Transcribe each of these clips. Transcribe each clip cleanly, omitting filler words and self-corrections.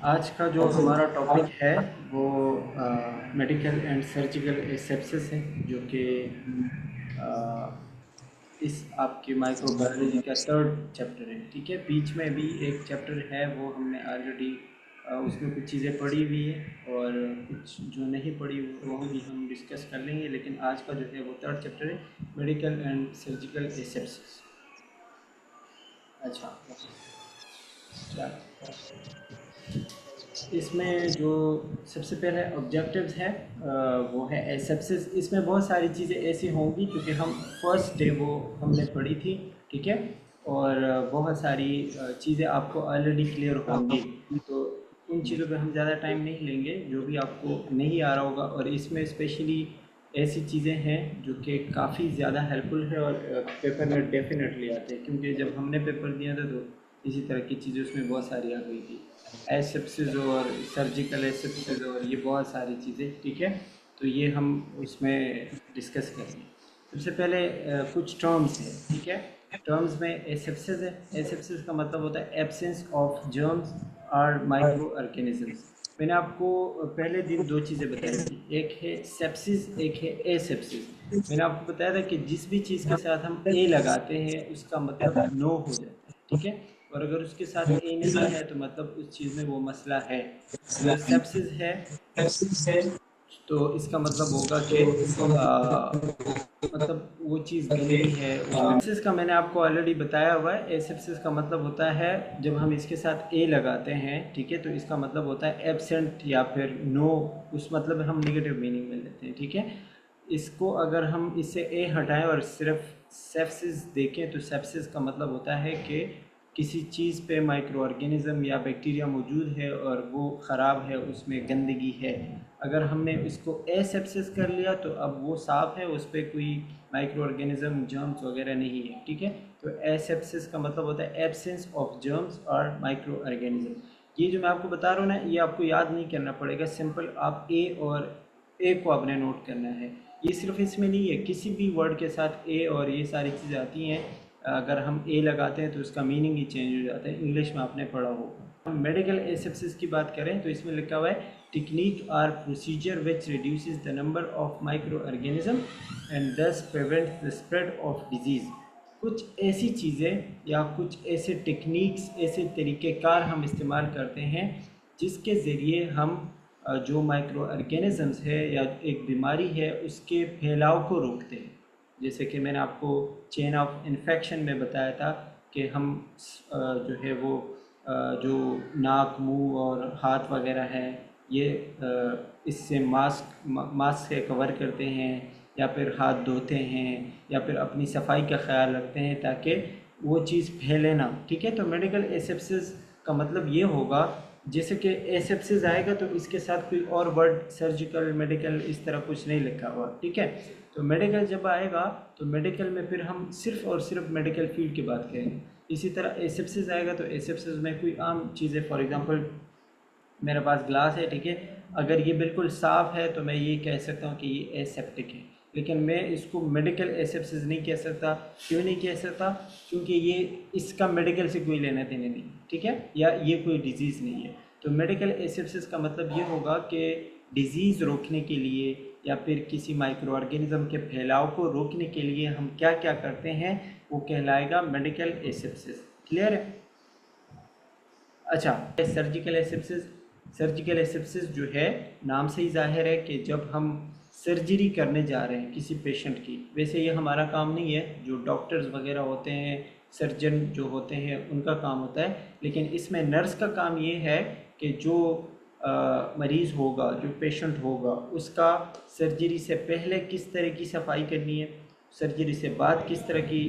आज का जो हमारा टॉपिक है वो मेडिकल एंड सर्जिकल एसेप्सिस है, जो कि इस आपके माइक्रोबायोलॉजी का थर्ड चैप्टर है। ठीक है, बीच में भी एक चैप्टर है, वो हमने ऑलरेडी उसमें कुछ चीज़ें पढ़ी हुई है और कुछ जो नहीं पढ़ी वो भी हम डिस्कस कर लेंगे। लेकिन आज का जो है वो थर्ड चैप्टर है, मेडिकल एंड सर्जिकल एसेप्सिस। अच्छा, चलो, इसमें जो सबसे पहले ऑब्जेक्टिव्स है वो है एसेप्सिस। इसमें बहुत सारी चीज़ें ऐसी होंगी क्योंकि हम फर्स्ट डे वो हमने पढ़ी थी। ठीक है, और बहुत सारी चीज़ें आपको ऑलरेडी क्लियर होंगी, तो उन चीज़ों पे हम ज़्यादा टाइम नहीं लेंगे जो भी आपको नहीं आ रहा होगा। और इसमें स्पेशली ऐसी चीज़ें हैं जो कि काफ़ी ज़्यादा हेल्पफुल है और पेपर में डेफिनेटली आते हैं, क्योंकि जब हमने पेपर दिया था तो इसी तरह की चीज़ें उसमें बहुत सारी आ गई थी, एसेप्सिस और सर्जिकल एसेप्सिस और ये बहुत सारी चीज़ें। ठीक है, तो ये हम इसमें डिस्कस करेंगे। सबसे पहले कुछ टर्म्स हैं। ठीक है, टर्म्स में एसेप्सिस है। एसेप्सिस का मतलब होता है एब्सेंस ऑफ जर्म्स और माइक्रो ऑर्गेनिजम्स। मैंने आपको पहले दिन दो चीज़ें बताई थी, एक है सेप्सिस, एक है एसेप्सिस। मैंने आपको बताया था कि जिस भी चीज़ के साथ हम ए लगाते हैं उसका मतलब नो हो जाता है। ठीक है, और अगर उसके साथ ए नहीं है तो मतलब उस चीज़ में वो मसला है। अगर सेप्सिस है तो इसका मतलब होगा कि मतलब वो चीज़ गंदी है। उसमें एसेप्सिस का मैंने आपको ऑलरेडी बताया हुआ है। एसेप्सिस का मतलब होता है जब हम इसके साथ ए लगाते हैं, ठीक है, तो इसका मतलब होता है एब्सेंट या फिर नो, उस मतलब हम नेगेटिव मीनिंग में लेते हैं। ठीक है, इसको अगर हम इससे ए हटाएं और सिर्फ सेप्सिस देखें तो सेप्सिस का मतलब होता है कि किसी चीज़ पे माइक्रो ऑर्गेनिज़म या बैक्टीरिया मौजूद है और वो ख़राब है, उसमें गंदगी है। अगर हमने इसको एसेप्सिस कर लिया तो अब वो साफ़ है, उस पर कोई माइक्रो ऑर्गेनिज़म जर्म्स वगैरह नहीं है। ठीक है, तो एसेप्सिस का मतलब होता है एब्सेंस ऑफ जर्म्स और माइक्रो ऑर्गेनिज़म। ये जो मैं आपको बता रहा हूँ ना, ये आपको याद नहीं करना पड़ेगा, सिंपल आप ए को आपने नोट करना है। ये सिर्फ इसमें नहीं है, किसी भी वर्ड के साथ ए और ये सारी चीज़ें आती हैं, अगर हम ए लगाते हैं तो उसका मीनिंग ही चेंज हो जाता है। इंग्लिश में आपने पढ़ा होगा। हम मेडिकल एसेप्सिस की बात करें तो इसमें लिखा हुआ है technique or procedure which reduces the number of microorganism and thus prevents the spread of disease. कुछ ऐसी चीज़ें या कुछ ऐसे टेक्निक्स, ऐसे तरीक़ेकार हम इस्तेमाल करते हैं जिसके ज़रिए हम जो माइक्रो ऑर्गेनिजम्स है या एक बीमारी है उसके फैलाव को रोकते हैं। जैसे कि मैंने आपको चेन ऑफ इन्फेक्शन में बताया था कि हम जो है वो जो नाक, मुंह और हाथ वगैरह है, ये इससे मास्क से कवर करते हैं या फिर हाथ धोते हैं या फिर अपनी सफाई का ख्याल रखते हैं ताकि वो चीज़ फैले ना। ठीक है, तो मेडिकल एसेप्सिस का मतलब ये होगा, जैसे कि एसेप्सिस आएगा तो इसके साथ कोई और वर्ड सर्जिकल, मेडिकल इस तरह कुछ नहीं लिखा हुआ। ठीक है, तो मेडिकल जब आएगा तो मेडिकल में फिर हम सिर्फ और सिर्फ मेडिकल फील्ड की बात करेंगे। इसी तरह एसेप्सिस आएगा तो एसेप्सिस में कोई आम चीज़ें, फॉर एग्जांपल मेरे पास ग्लास है, ठीक है, अगर ये बिल्कुल साफ़ है तो मैं ये कह सकता हूँ कि ये एसेप्टिक है, लेकिन मैं इसको मेडिकल एसेप्सिस नहीं कह सकता। क्यों नहीं कह सकता? क्योंकि ये इसका मेडिकल से कोई लेना देना नहीं। ठीक है, या ये कोई डिज़ीज़ नहीं है। तो मेडिकल एसेप्सिस का मतलब ये होगा कि डिज़ीज़ रोकने के लिए या फिर किसी माइक्रो ऑर्गेनिज्म के फैलाव को रोकने के लिए हम क्या क्या करते हैं, वो कहलाएगा मेडिकल एसेप्सिस। क्लियर है? अच्छा, सर्जिकल एसेप्सिस। सर्जिकल एसेप्सिस जो है, नाम से ही जाहिर है कि जब हम सर्जरी करने जा रहे हैं किसी पेशेंट की, वैसे ये हमारा काम नहीं है, जो डॉक्टर्स वगैरह होते हैं, सर्जन जो होते हैं उनका काम होता है, लेकिन इसमें नर्स का काम ये है कि जो मरीज़ होगा, जो पेशेंट होगा, उसका सर्जरी से पहले किस तरह की सफाई करनी है, सर्जरी से बाद किस तरह की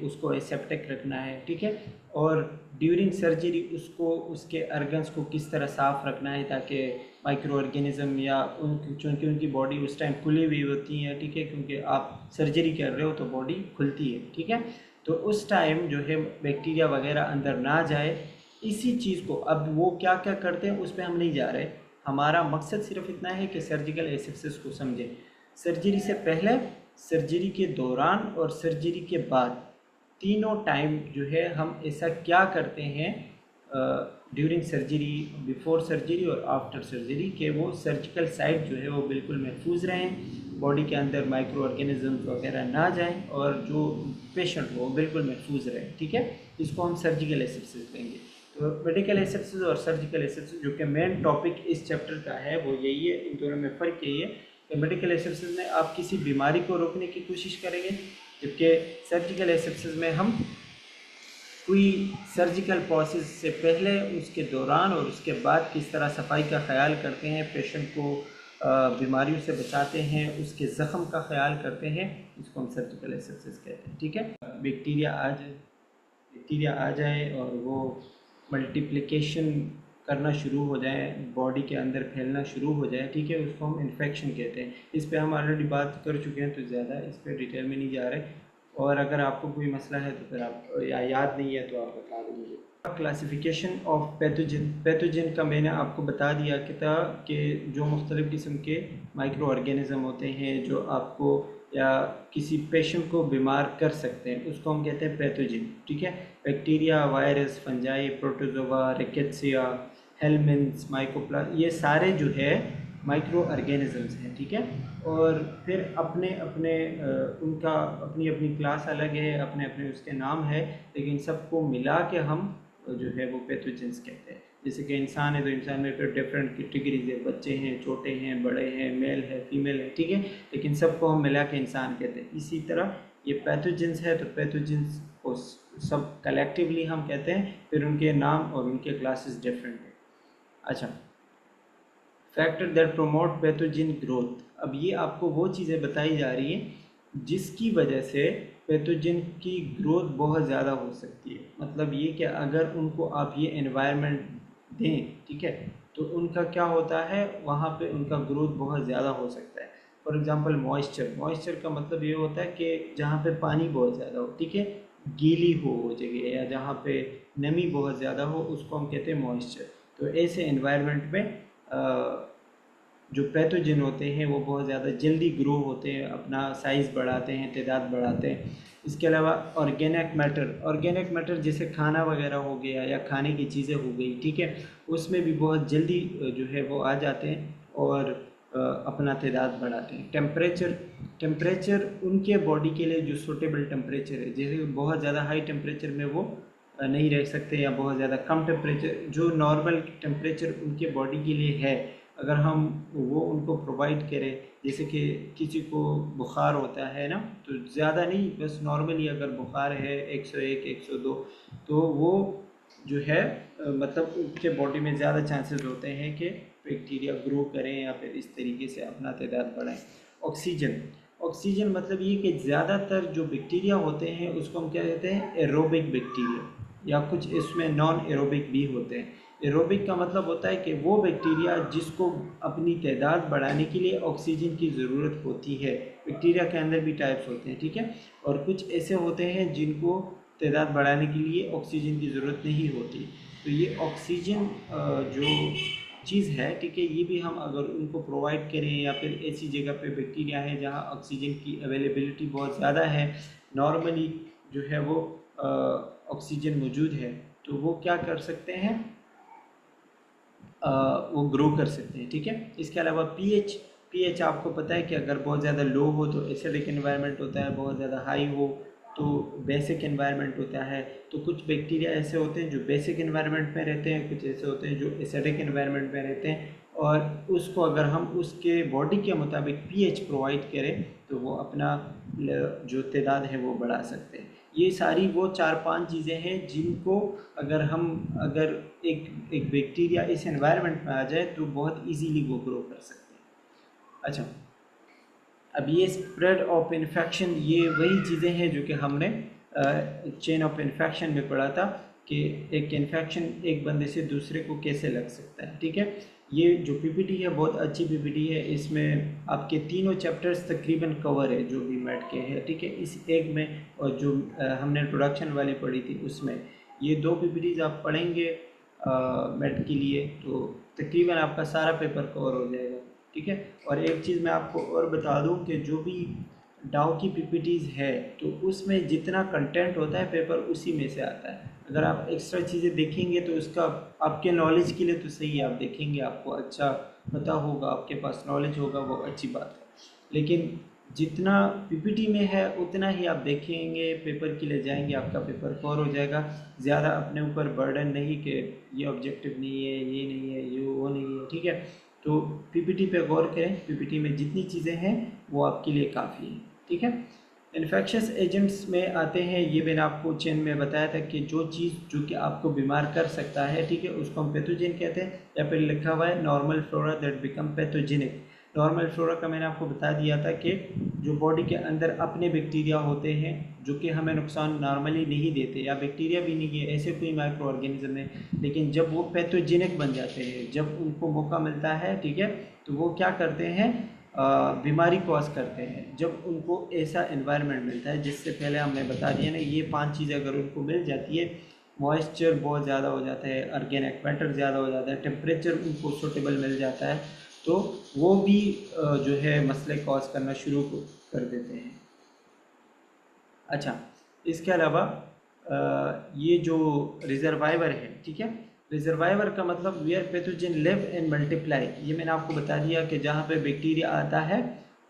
उसको एसेप्टिक रखना है। ठीक है, और ड्यूरिंग सर्जरी उसको, उसके अर्गन्स को किस तरह साफ़ रखना है ताकि माइक्रो ऑर्गेनिज़म या चूँकि उनकी बॉडी उस टाइम खुली हुई होती है। ठीक है, क्योंकि आप सर्जरी कर रहे हो तो बॉडी खुलती है। ठीक है, तो उस टाइम जो है बैक्टीरिया वगैरह अंदर ना जाए, इसी चीज़ को अब वो क्या क्या करते हैं उस पर हम नहीं जा रहे। हमारा मकसद सिर्फ इतना है कि सर्जिकल एसेप्सिस को समझें। सर्जरी से पहले, सर्जरी के दौरान और सर्जरी के बाद, तीनों टाइम जो है हम ऐसा क्या करते हैं ड्यूरिंग सर्जरी, बिफोर सर्जरी और आफ्टर सर्जरी, के वो सर्जिकल साइट जो है वो बिल्कुल महफूज रहें, बॉडी के अंदर माइक्रो ऑर्गेनिजम्स वगैरह ना जाएं और जो पेशेंट हो वो बिल्कुल महफूज रहे। ठीक है, इसको हम सर्जिकल एसेप्सिस लेंगे। तो मेडिकल एसेप्सिस और सर्जिकल एसेप्सिस जो कि मेन टॉपिक इस चैप्टर का है वो यही है, इन दोनों में फ़र्क यही है कि मेडिकल एसेप्सिस में आप किसी बीमारी को रोकने की कोशिश करेंगे, जबकि सर्जिकल एसेप्सिस में हम कोई सर्जिकल प्रोसेस से पहले, उसके दौरान और उसके बाद किस तरह सफाई का ख्याल करते हैं, पेशेंट को बीमारियों से बचाते हैं, उसके ज़ख़म का ख्याल करते हैं, इसको हम सर्जिकल एसेप्सिस कहते हैं। ठीक है, बैक्टीरिया आ जाए और वो मल्टीप्लिकेशन करना शुरू हो जाए, बॉडी के अंदर फैलना शुरू हो जाए, ठीक है, उसको हम इन्फेक्शन कहते हैं। इस पे हम ऑलरेडी बात कर चुके हैं, तो ज़्यादा इस पर डिटेल में नहीं जा रहे। और अगर आपको कोई मसला है तो फिर आप, या याद नहीं है तो आप बता दीजिए। क्लासिफिकेशन ऑफ पैथोजन का मैंने आपको बता दिया कि था कि जो मुख्तलिफ़ किस्म के माइक्रो ऑर्गेनिज़म होते हैं जो आपको या किसी पेशेंट को बीमार कर सकते हैं, उसको हम कहते हैं पैथोजन। ठीक है, bacteria, virus, fungi, protozoa, rickettsia, helminths, mycoplasma, ये सारे जो है माइक्रो ऑर्गेनिजम्स हैं। ठीक है, और फिर अपने अपने उनका अपनी अपनी क्लास अलग है, अपने अपने उसके नाम है, लेकिन सबको मिला के हम जो है वो पैथोजेंस कहते हैं। जैसे कि इंसान है तो इंसान में फिर डिफरेंट कैटेगरीज है, बच्चे हैं, छोटे हैं, बड़े हैं, मेल है, फीमेल है, ठीक है, लेकिन सबको हम मिला के इंसान कहते हैं। इसी तरह ये पैथोजेंस है, तो पैथोजेंस को सब कलेक्टिवली हम कहते हैं, फिर उनके नाम और उनके क्लासेस डिफरेंट है। अच्छा, factor that promote pathogen growth. अब ये आपको वो चीज़ें बताई जा रही हैं जिसकी वजह से पैथोजन की ग्रोथ बहुत ज़्यादा हो सकती है। मतलब ये कि अगर उनको आप ये एनवायरनमेंट दें, ठीक है, तो उनका क्या होता है, वहाँ पे उनका ग्रोथ बहुत ज़्यादा हो सकता है। फॉर एग्जांपल मॉइस्चर का मतलब ये होता है कि जहाँ पे पानी बहुत ज़्यादा हो, ठीक है, गीली हो वो जगह, या जहाँ पे नमी बहुत ज़्यादा हो, उसको हम कहते हैं मॉइस्चर। तो ऐसे एनवायरनमेंट में जो पैथोजन होते हैं वो बहुत ज़्यादा जल्दी ग्रो होते हैं, अपना साइज़ बढ़ाते हैं, तादाद बढ़ाते हैं। इसके अलावा ऑर्गेनिक मैटर जैसे खाना वगैरह हो गया या खाने की चीज़ें हो गई, ठीक है, उसमें भी बहुत जल्दी जो है वो आ जाते हैं और अपना तादाद बढ़ाते हैं। टेम्परेचर उनके बॉडी के लिए जो सूटेबल टेम्परेचर है, जैसे बहुत ज़्यादा हाई टेम्परेचर में वो नहीं रह सकते, या बहुत ज़्यादा कम टेम्परेचर, जो नॉर्मल टेम्परेचर उनके बॉडी के लिए है, अगर हम वो उनको प्रोवाइड करें, जैसे कि किसी को बुखार होता है ना, तो ज़्यादा नहीं, बस नॉर्मली अगर बुखार है 101 102, तो वो जो है मतलब उनके बॉडी में ज़्यादा चांसेस होते हैं कि बैक्टीरिया ग्रो करें या फिर इस तरीके से अपना तादाद बढ़ाएं। ऑक्सीजन मतलब ये कि ज़्यादातर जो बैक्टीरिया होते हैं उसको हम क्या कहते हैं, एरोबिक बैक्टीरिया, या कुछ इसमें नॉन एरोबिक भी होते हैं। एरोबिक का मतलब होता है कि वो बैक्टीरिया जिसको अपनी तादाद बढ़ाने के लिए ऑक्सीजन की ज़रूरत होती है। बैक्टीरिया के अंदर भी टाइप्स होते हैं, ठीक है, और कुछ ऐसे होते हैं जिनको तादाद बढ़ाने के लिए ऑक्सीजन की ज़रूरत नहीं होती। तो ये ऑक्सीजन जो चीज़ है, ठीक है, ये भी हम अगर उनको प्रोवाइड करें, या फिर ऐसी जगह पे बैक्टीरिया है जहाँ ऑक्सीजन की अवेलेबिलिटी बहुत ज़्यादा है, नॉर्मली जो है वो ऑक्सीजन मौजूद है, तो वो क्या कर सकते हैं, वो ग्रो कर सकते हैं। ठीक है, इसके अलावा पीएच आपको पता है कि अगर बहुत ज़्यादा लो हो तो एसिडिक एनवायरनमेंट होता है, बहुत ज़्यादा हाई हो तो बेसिक एनवायरनमेंट होता है। तो कुछ बैक्टीरिया ऐसे होते हैं जो बेसिक एनवायरनमेंट में रहते हैं, कुछ ऐसे होते हैं जो एसिडिक एनवायरनमेंट में रहते हैं, और उसको अगर हम उसके बॉडी के मुताबिक पीएच प्रोवाइड करें तो वो अपना जो तादाद है वो बढ़ा सकते हैं। ये सारी वो 4-5 चीज़ें हैं जिनको अगर एक बैक्टीरिया इस एनवायरनमेंट में आ जाए तो बहुत इजीली वो ग्रो कर सकते हैं। अच्छा, अब ये स्प्रेड ऑफ इन्फेक्शन, ये वही चीज़ें हैं जो कि हमने चेन ऑफ इन्फेक्शन में पढ़ा था कि एक इन्फेक्शन एक बंदे से दूसरे को कैसे लग सकता है। ठीक है, ये जो पीपीटी है बहुत अच्छी पीपीटी है, इसमें आपके तीनों चैप्टर्स तकरीबन कवर है जो भी मैट के हैं, ठीक है, इस एक में, और जो हमने इंट्रोडक्शन वाली पढ़ी थी उसमें, ये 2 पीपीटीज आप पढ़ेंगे मैट के लिए तो तकरीबन आपका सारा पेपर कवर हो जाएगा। ठीक है, और एक चीज़ मैं आपको और बता दूं कि जो भी डाउ की पीपीटीज़ है तो उसमें जितना कंटेंट होता है पेपर उसी में से आता है। अगर आप एक्स्ट्रा चीज़ें देखेंगे तो उसका आपके नॉलेज के लिए तो सही है, आप देखेंगे, आपको अच्छा पता होगा, आपके पास नॉलेज होगा, वो अच्छी बात है। लेकिन जितना पीपीटी में है उतना ही आप देखेंगे, पेपर के लिए जाएंगे, आपका पेपर कवर हो जाएगा। ज़्यादा अपने ऊपर बर्डन नहीं कि ये ऑब्जेक्टिव नहीं है, ये नहीं है, ये वो नहीं है, ठीक है। तो पीपीटी पे गौर करें, पीपीटी में जितनी चीज़ें हैं वो आपके लिए काफ़ी है, ठीक है। इन्फेक्शियस एजेंट्स में आते हैं, ये मैंने आपको चेन में बताया था कि जो चीज़ जो कि आपको बीमार कर सकता है, ठीक है, उसको हम पैथोजेन कहते हैं। या फिर लिखा हुआ है normal flora that become pathogenic. Normal flora का मैंने आपको बता दिया था कि जो बॉडी के अंदर अपने बैक्टीरिया होते हैं जो कि हमें नुकसान नॉर्मली नहीं देते, या बैक्टीरिया भी नहीं है, ऐसे कोई माइक्रो ऑर्गेनिज्म है, लेकिन जब वो पैथोजेनिक बन जाते हैं, जब उनको मौका मिलता है, ठीक है, तो वो क्या करते हैं, बीमारी कॉज करते हैं। जब उनको ऐसा एनवायरनमेंट मिलता है, जिससे पहले हमने बता दिया ना, ये 5 चीज़ें अगर उनको मिल जाती है, मॉइस्चर बहुत ज़्यादा हो जाता है, ऑर्गेनिक मैटर ज़्यादा हो जाता है, टेम्परेचर उनको सूटेबल मिल जाता है, तो वो भी जो है मसले कॉज करना शुरू कर देते हैं। अच्छा, इसके अलावा ये जो रिजर्वाइवर है, ठीक है, रिजर्वाइवर का मतलब where pathogen live and multiply. ये मैंने आपको बता दिया कि जहाँ पे बैक्टीरिया आता है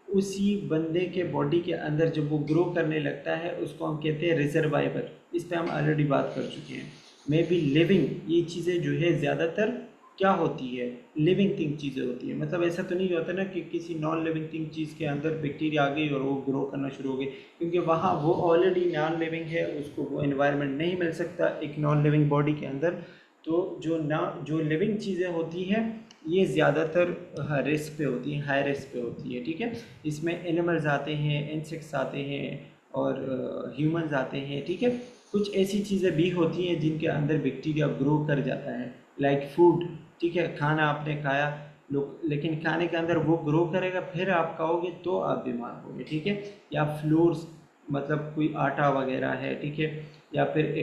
उसी बंदे के बॉडी के अंदर जब वो ग्रो करने लगता है उसको हम कहते हैं रिजर्वाइवर। इस पर हम ऑलरेडी बात कर चुके हैं। मे बी लिविंग, ये चीज़ें जो है ज़्यादातर क्या होती है, लिविंग थिंग चीज़ें होती है। मतलब ऐसा तो नहीं होता ना कि किसी नॉन लिविंग थिंग चीज़ के अंदर बैक्टीरिया आ गई और वो ग्रो करना शुरू हो गई, क्योंकि वहाँ वो ऑलरेडी नॉन लिविंग है, उसको वो एनवायरनमेंट नहीं मिल सकता एक नॉन लिविंग बॉडी के अंदर। तो जो लिविंग चीज़ें होती हैं ये ज़्यादातर रिस्क पे होती हैं, हाई रिस्क पे होती है, ठीक है। इसमें एनिमल्स आते हैं, इंसेक्ट्स आते हैं और ह्यूमंस आते हैं, ठीक है। कुछ ऐसी चीज़ें भी होती हैं जिनके अंदर बैक्टीरिया ग्रो कर जाता है, लाइक फूड, ठीक है, खाना आपने खाया, लोग, लेकिन खाने के अंदर वो ग्रो करेगा, फिर आप खाओगे तो आप बीमार होगे, ठीक है। या फ्लोर्स, मतलब कोई आटा वगैरह है, ठीक है, या फिर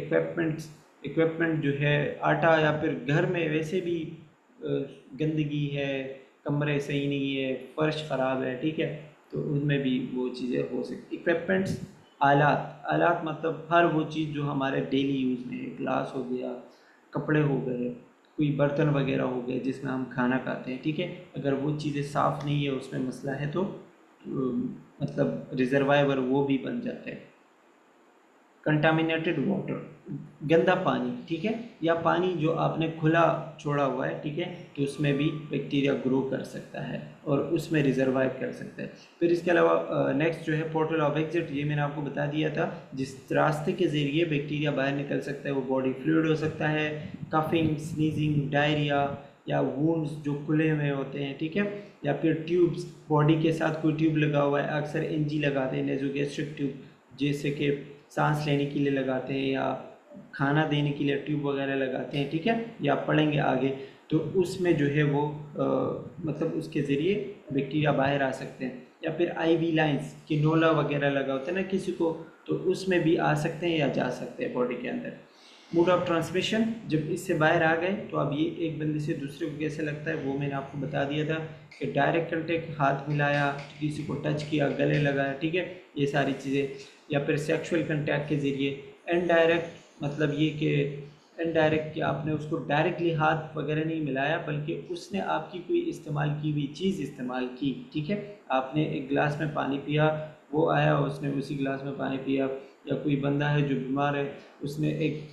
इक्विपमेंट जो है, आटा, या फिर घर में वैसे भी गंदगी है, कमरे सही नहीं है, फर्श ख़राब है, ठीक है, तो उनमें भी वो चीज़ें हो सकती। इक्विपमेंट्स, आलात, आलात मतलब हर वो चीज़ जो हमारे डेली यूज़ में है, ग्लास हो गया, कपड़े हो गए, कोई बर्तन वगैरह हो गए जिसमें हम खाना खाते हैं, ठीक है। अगर वो चीज़ें साफ़ नहीं है, उसमें मसला है, तो मतलब रिजर्वायर वो भी बन जाते हैं। कंटामिनेटेड वाटर, गंदा पानी, ठीक है, या पानी जो आपने खुला छोड़ा हुआ है, ठीक है, तो उसमें भी बैक्टीरिया ग्रो कर सकता है और उसमें रिजर्वाइव कर सकता है। फिर इसके अलावा नेक्स्ट जो है पोर्टल ऑफ एग्जिट, ये मैंने आपको बता दिया था, जिस रास्ते के ज़रिए बैक्टीरिया बाहर निकल सकता है वो बॉडी फ्लूइड हो सकता है, कफिंग, स्नीजिंग, डायरिया, या वूंड्स जो खुले हुए होते हैं, ठीक है, या फिर ट्यूब्स, बॉडी के साथ कोई ट्यूब लगा हुआ है, अक्सर एनजी लगाते हैं, नेजोगैस्ट्रिक ट्यूब, जैसे कि सांस लेने के लिए लगाते हैं या खाना देने के लिए ट्यूब वगैरह लगाते हैं, ठीक है, या पढ़ेंगे आगे, तो उसमें जो है वो मतलब उसके ज़रिए बैक्टीरिया बाहर आ सकते हैं। या फिर आईवी लाइंस, किनोला वगैरह लगा होता है ना किसी को, तो उसमें भी आ सकते हैं या जा सकते हैं बॉडी के अंदर। मोड ऑफ ट्रांसमिशन, जब इससे बाहर आ गए तो अब ये एक बंदे से दूसरे को कैसे लगता है वो मैंने आपको बता दिया था कि डायरेक्ट कंटेक्ट, हाथ मिलाया, किसी को टच किया, गले लगाया, ठीक है, ये सारी चीज़ें। या फिर सेक्सुअल कंटैक्ट के ज़रिए। इनडायरेक्ट मतलब ये कि इनडायरेक्ट कि आपने उसको डायरेक्टली हाथ वगैरह नहीं मिलाया, बल्कि उसने आपकी कोई इस्तेमाल की हुई चीज़ इस्तेमाल की, ठीक है। आपने एक गिलास में पानी पिया, वो आया, उसने उसी गिलास में पानी पिया, या कोई बंदा है जो बीमार है, उसने एक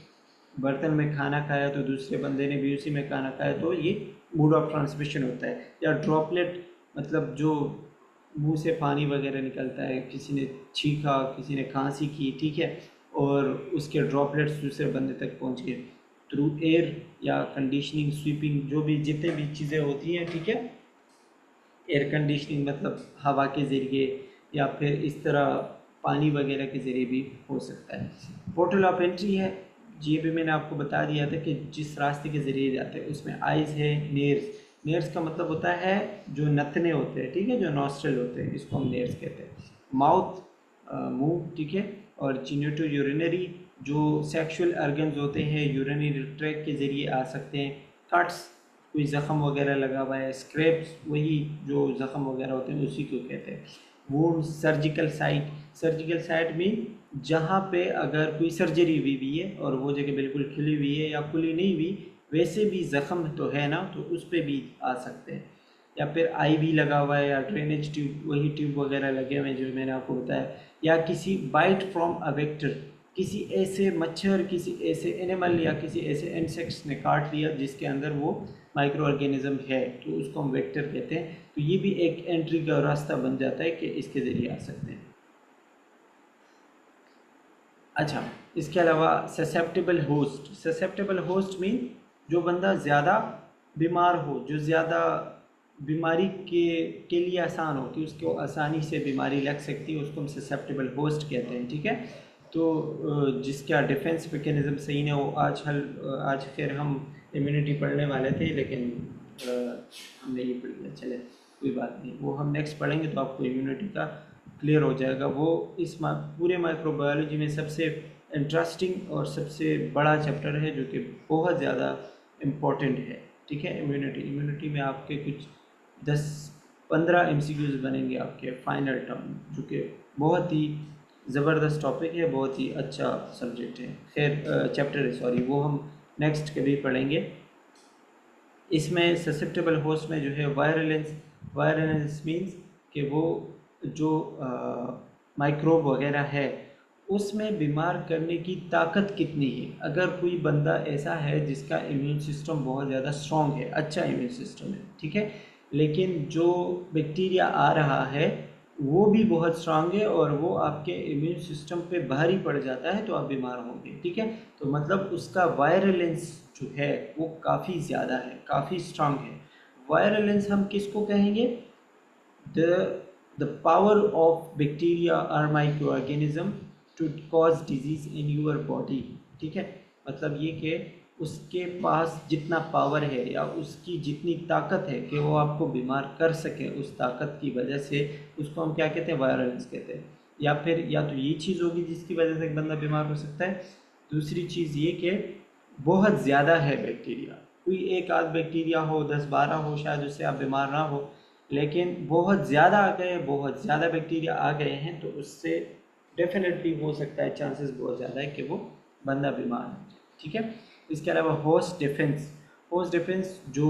बर्तन में खाना खाया तो दूसरे बंदे ने भी उसी में खाना खाया, तो ये मोड ऑफ ट्रांसमिशन होता है। या ड्रॉपलेट, मतलब जो मुंह से पानी वगैरह निकलता है, किसी ने छींका, किसी ने खांसी की, ठीक है, और उसके ड्रॉपलेट्स दूसरे बंदे तक पहुंच गए थ्रू एयर या कंडीशनिंग, स्वीपिंग, जो भी जितने भी चीज़ें होती हैं, ठीक है। एयर कंडीशनिंग मतलब हवा के ज़रिए, या फिर इस तरह पानी वगैरह के ज़रिए भी हो सकता है। पोर्टल ऑफ एंट्री है, ये भी मैंने आपको बता दिया था कि जिस रास्ते के ज़रिए जाते हैं उसमें आइज़ है, नेर्स, नेर्स का मतलब होता है जो नथने होते हैं, ठीक है, जो नॉस्ट्रल होते हैं, इसको हम नेर्स कहते हैं। माउथ, मुंह, ठीक है, और जीनिटो यूरिनरी, जो सेक्सुअल ऑर्गन्स होते हैं यूरिनरी ट्रैक के ज़रिए आ सकते हैं। कट्स, कोई ज़ख़म वगैरह लगा हुआ है, स्क्रैप्स, वही जो ज़ख़म वगैरह होते हैं उसी को कहते हैं। वुंड, सर्जिकल साइट मीन जहाँ पे अगर कोई सर्जरी हुई है और वो जगह बिल्कुल खिली हुई है या खुली नहीं हुई, वैसे भी ज़ख़म तो है ना, तो उस पर भी आ सकते हैं। या फिर आईवी लगा हुआ है या ड्रेनेज ट्यूब, वही ट्यूब वगैरह लगे हुए हैं जो मैंने आपको बताया, या किसी बाइट फ्रॉम अ वेक्टर, किसी ऐसे मच्छर, किसी ऐसे एनिमल या किसी ऐसे इंसेक्ट्स ने काट लिया जिसके अंदर वो माइक्रो ऑर्गेनिज्म है, तो उसको हम वेक्टर कहते हैं। तो ये भी एक एंट्री का रास्ता बन जाता है कि इसके ज़रिए आ सकते हैं। अच्छा, इसके अलावा ससेप्टेबल होस्ट मीन जो बंदा ज़्यादा बीमार हो, जो ज़्यादा बीमारी के लिए आसान हो कि उसको आसानी से बीमारी लग सकती है, उसको हम ससेप्टेबल होस्ट कहते हैं। ठीक है, तो जिसका डिफेंस मैकेनिज़्म सही ना हो, आज फिर हम इम्यूनिटी पढ़ने वाले थे लेकिन हमने ये पढ़ लिया, चले कोई बात नहीं, वो हम नेक्स्ट पढ़ेंगे तो आपको इम्यूनिटी का क्लियर हो जाएगा। वो इस पूरे माइक्रोबायोलॉजी में सबसे इंटरेस्टिंग और सबसे बड़ा चैप्टर है जो कि बहुत ज़्यादा इम्पोर्टेंट है। ठीक है, इम्यूनिटी में आपके कुछ 10-15 MCQs बनेंगे आपके फाइनल टर्म, जो कि बहुत ही ज़बरदस्त टॉपिक है, बहुत ही अच्छा सब्जेक्ट है। खैर चैप्टर है, सॉरी, वो हम नेक्स्ट कभी पढ़ेंगे। इसमें ससेप्टेबल होस्ट में जो है वायरलेंस मीन्स कि वो जो माइक्रोब वगैरह है उसमें बीमार करने की ताकत कितनी है। अगर कोई बंदा ऐसा है जिसका इम्यून सिस्टम बहुत ज़्यादा स्ट्रॉन्ग है, अच्छा इम्यून सिस्टम है, ठीक है, लेकिन जो बैक्टीरिया आ रहा है वो भी बहुत स्ट्रांग है और वो आपके इम्यून सिस्टम पे भारी पड़ जाता है तो आप बीमार होंगे। ठीक है, तो मतलब उसका वायरलेंस जो है वो काफ़ी ज़्यादा है, काफ़ी स्ट्रांग है। वायरलेंस हम किसको कहेंगे? द पावर ऑफ बैक्टीरिया और micro organism to cause disease in your body. ठीक है, मतलब ये कि उसके पास जितना पावर है या उसकी जितनी ताकत है कि वो आपको बीमार कर सके, उस ताकत की वजह से उसको हम क्या कहते हैं? वायरलेंस कहते हैं। या फिर या तो ये चीज़ होगी जिसकी वजह से एक बंदा बीमार हो सकता है। दूसरी चीज़ ये कि बहुत ज़्यादा है बैक्टीरिया, कोई एक आध बैक्टीरिया हो, 10-12 हो, शायद उससे आप बीमार ना हो, लेकिन बहुत ज़्यादा आ गए, बहुत ज़्यादा बैक्टीरिया आ गए हैं तो उससे डेफिनेटली हो सकता है, चांसेस बहुत ज़्यादा है कि वो बंदा बीमार है। ठीक है, इसके अलावा होस्ट डिफेंस जो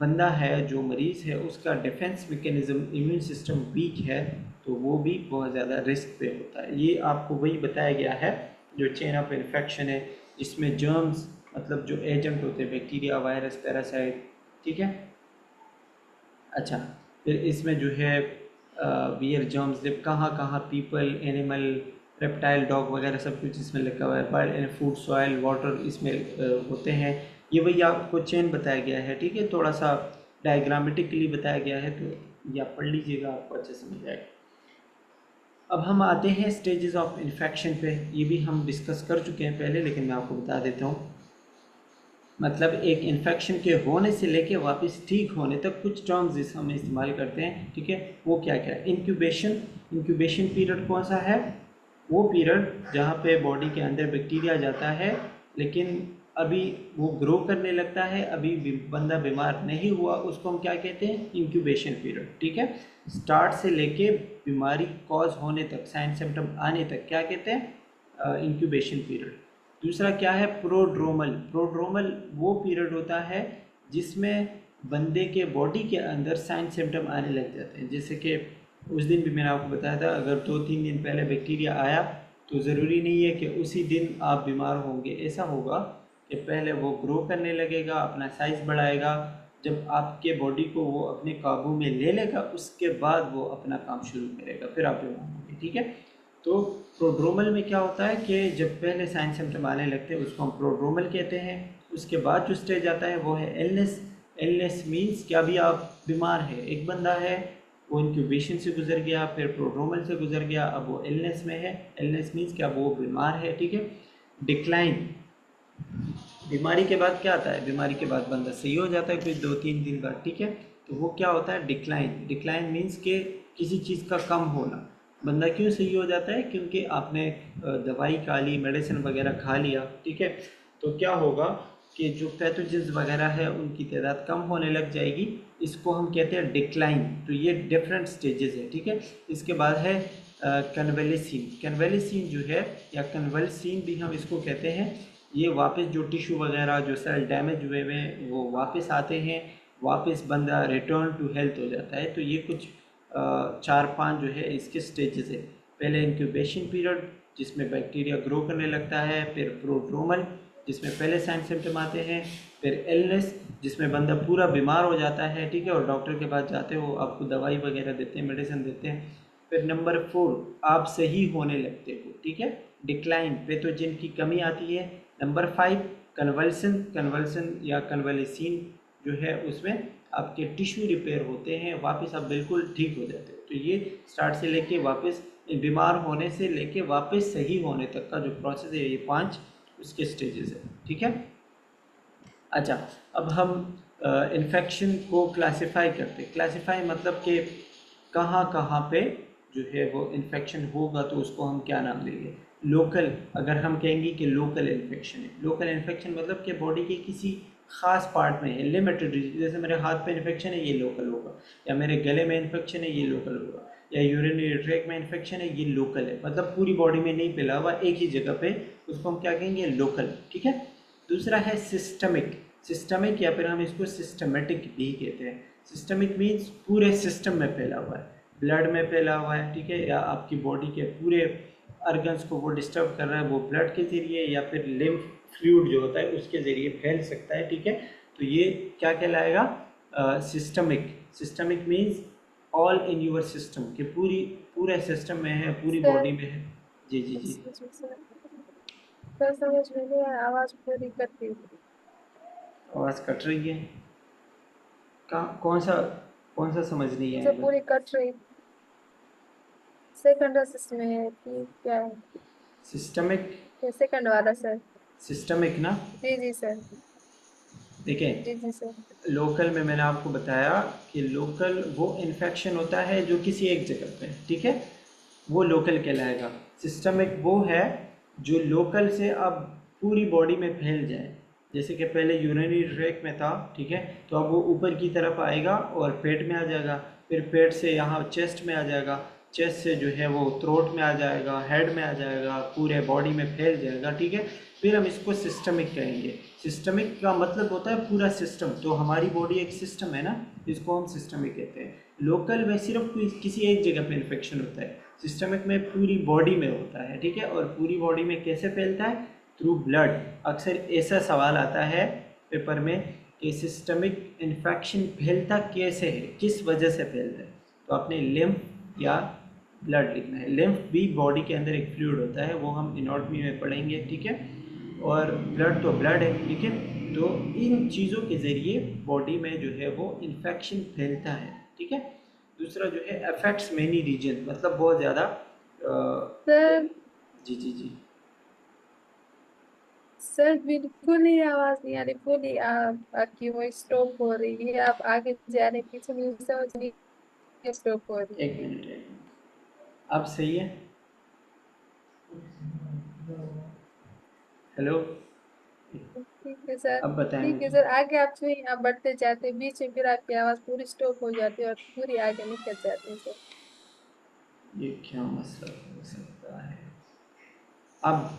बंदा है, जो मरीज़ है, उसका defence mechanism, immune system weak है तो वो भी बहुत ज़्यादा रिस्क पे होता है। ये आपको वही बताया गया है जो चेन ऑफ इन्फेक्शन है, जिसमें जर्म्स मतलब जो एजेंट होते हैं, बैक्टीरिया, वायरस, पैरासाइट। ठीक है, अच्छा, फिर इसमें जो है वियर जर्म्स लिव कहाँ कहाँ, पीपल, एनिमल, रेप्टाइल, डॉग वगैरह सब कुछ इसमें लिखा हुआ है। Bile and food, soil, water इसमें होते हैं। ये वही आपको चेन बताया गया है। ठीक है, थोड़ा सा डायग्रामेटिकली बताया गया है तो ये आप पढ़ लीजिएगा, आपको अच्छे समझ आएगा। अब हम आते हैं स्टेजेस ऑफ इन्फेक्शन पे। ये भी हम डिस्कस कर चुके हैं पहले, लेकिन मैं आपको बता देता हूँ। मतलब एक इन्फेक्शन के होने से लेके वापस ठीक होने तक कुछ टर्म्स जिस हम इस्तेमाल करते हैं। ठीक है, वो क्या क्या है? इंक्यूबेशन पीरियड कौन सा है? वो पीरियड जहाँ पे बॉडी के अंदर बैक्टीरिया जाता है लेकिन अभी वो ग्रो करने लगता है, अभी बंदा बीमार नहीं हुआ, उसको हम क्या कहते हैं? Incubation period. ठीक है, स्टार्ट से लेके बीमारी कॉज होने तक, साइन सिम्टम आने तक क्या कहते हैं? Incubation period. दूसरा क्या है? प्रोड्रोमल वो पीरियड होता है जिसमें बंदे के बॉडी के अंदर साइन सिम्टम आने लग जाते हैं। जैसे कि उस दिन भी मैंने आपको बताया था, अगर 2-3 दिन पहले बैक्टीरिया आया तो ज़रूरी नहीं है कि उसी दिन आप बीमार होंगे। ऐसा होगा कि पहले वो ग्रो करने लगेगा, अपना साइज़ बढ़ाएगा, जब आपके बॉडी को वो अपने काबू में ले लेगा उसके बाद वो अपना काम शुरू करेगा, फिर आप बीमार होंगे। ठीक है, तो प्रोड्रोमल में क्या होता है कि जब पहले साइन सिम्टम आने लगते हैं उसको हम प्रोड्रोमल कहते हैं। उसके बाद जो स्टेज आता है वो है एलनेस मीन्स कि अभी आप बीमार है। एक बंदा है वो इंक्यूबेशन से गुजर गया, फिर प्रोड्रोमल से गुजर गया, अब वो एलनेस में है। एलनेस मीन्स कि अब वो बीमार है। ठीक है, डिक्लाइन, बीमारी के बाद क्या आता है? बीमारी के बाद बंदा सही हो जाता है कुछ 2-3 दिन बाद। ठीक है, तो वो क्या होता है? डिक्लाइन मीन्स के किसी चीज़ का कम होना। बंदा क्यों सही हो जाता है? क्योंकि आपने दवाई खा ली, मेडिसिन वगैरह खा लिया। ठीक है, तो क्या होगा कि जो पैथोजेंस वगैरह है उनकी तादाद कम होने लग जाएगी, इसको हम कहते हैं डिक्लाइन। तो ये डिफरेंट स्टेजेस है, ठीक है। इसके बाद है कन्वेलिसिन। कन्वेलिसिन जो है या कन्वल्सिन भी हम इसको कहते हैं, ये वापस जो टिश्यू वगैरह जो सेल डैमेज हुए हुए हैं वो वापस आते हैं, वापस बंदा रिटर्न टू हेल्थ हो जाता है। तो ये कुछ 4-5 जो है इसके स्टेजेस है। पहले इंक्यूबेशन पीरियड जिसमें बैक्टीरिया ग्रो करने लगता है, फिर प्रोड्रोमल जिसमें पहले साइन सिम्टम आते हैं, फिर इलनेस जिसमें बंदा पूरा बीमार हो जाता है, ठीक है, और डॉक्टर के पास जाते हो, आपको दवाई वगैरह देते हैं, मेडिसिन देते हैं। फिर नंबर 4 आप सही होने लगते हो, ठीक है, डिक्लाइन, पैथोजन की कमी आती है। Number 5 convulsion. कन्वल्सन या कन्वलिसिन जो है उसमें आपके टिश्यू रिपेयर होते हैं, वापस आप बिल्कुल ठीक हो जाते हो। तो ये स्टार्ट से लेके वापस बीमार होने से लेके वापस सही होने तक का जो प्रोसेस है, ये 5 उसके स्टेजेस है, ठीक है। अच्छा, अब हम इन्फेक्शन को क्लासिफाई करते हैं। क्लासिफाई मतलब कि कहाँ कहाँ पे जो है वो इन्फेक्शन होगा, तो उसको हम क्या नाम देंगे। लोकल, अगर हम कहेंगे कि लोकल इन्फेक्शन है, लोकल इन्फेक्शन मतलब कि बॉडी के किसी खास पार्ट में है, लिमिटेड, जैसे मेरे हाथ पे इन्फेक्शन है ये लोकल होगा, या मेरे गले में इन्फेक्शन है ये लोकल होगा, या यूरिनरी ट्रैक में इन्फेक्शन है ये लोकल है, मतलब पूरी बॉडी में नहीं फैला हुआ एक ही जगह पे, उसको हम क्या कहेंगे, लोकल, ठीक है। दूसरा है सिस्टमिक। सिस्टमिक या फिर हम इसको सिस्टमेटिक भी कहते हैं। सिस्टमिक मीन्स पूरे सिस्टम में फैला हुआ है, ब्लड में फैला हुआ है, ठीक है, या आपकी बॉडी के पूरे ऑर्गन्स को वो डिस्टर्ब कर रहा है, वो ब्लड के ज़रिए या फिर लिम्फ फ्लूइड जो होता है उसके ज़रिए फैल सकता है, ठीक है। तो ये क्या कहलाएगा, systemic. Systemic means all in your system, कि पूरे सिस्टम में है, पूरी सर बॉडी में है। जी जी जी। सर समझ में नहीं आया, आवाज पूरी करती हूँ। आवाज़ कट रही है, कहाँ, कौन सा समझ नहीं सर आएगा। पूरी कट रही, सेकंड असिस्ट में है कि क्या है? सिस्टमिक, ये सेकंड वाला सर। सिस्टमिक ना, जी जी सर। जी देखें, जी सर। लोकल में मैंने आपको बताया कि लोकल वो इन्फेक्शन होता है जो किसी एक जगह पे है, ठीक है, वो लोकल कहलाएगा। सिस्टमिक वो है जो लोकल से अब पूरी बॉडी में फैल जाए, जैसे कि पहले यूरिनरी ट्रैक में था, ठीक है, तो अब वो ऊपर की तरफ आएगा और पेट में आ जाएगा, फिर पेट से यहाँ चेस्ट में आ जाएगा, चेस्ट से जो है वो थ्रोट में आ जाएगा, हेड में आ जाएगा, पूरे बॉडी में फैल जाएगा, ठीक है। फिर हम इसको सिस्टमिक कहेंगे। सिस्टमिक का मतलब होता है पूरा सिस्टम, तो हमारी बॉडी एक सिस्टम है ना, इसको हम सिस्टमिक कहते हैं। लोकल में सिर्फ किसी एक जगह पे इन्फेक्शन होता है, सिस्टमिक में पूरी बॉडी में होता है, ठीक है। और पूरी बॉडी में कैसे फैलता है, थ्रू ब्लड। अक्सर ऐसा सवाल आता है पेपर में कि सिस्टमिक इन्फेक्शन फैलता कैसे है, किस वजह से फैलता है, तो आपने लिम्फ या ब्लड लिखना है। लिम्फ भी बॉडी के अंदर एक फ्लूइड होता है, वो हम एनाटॉमी में पढ़ेंगे, ठीक है। और ब्लड तो ब्लड है, ठीक है। तो इन चीज़ों के ज़रिए बॉडी में जो है वो इन्फेक्शन फैलता है, ठीक है। दूसरा जो है अफेक्ट्स मेनी रीजन, मतलब बहुत ज़्यादा सर जी जी जी। सर बिल्कुल ही आवाज नहीं आ रही, पूरी आपकी वॉइस स्टॉप हो रही है, आप आगे जा रहे पीछे मुझे समझ नहीं, स्टॉप हो रही एक मिनट, एक मिनट, अब सही है। हेलो, है। ठीक है सर। अब बताएं ठीक है मुझे, सर, आगे आप जो ही आप बढ़ते जाते हैं, बीच में फिर आपकी आवाज पूरी स्टॉप हो जाती है और पूरी आगे निकल जाती है सर। ये क्या मसला हो सकता है। अब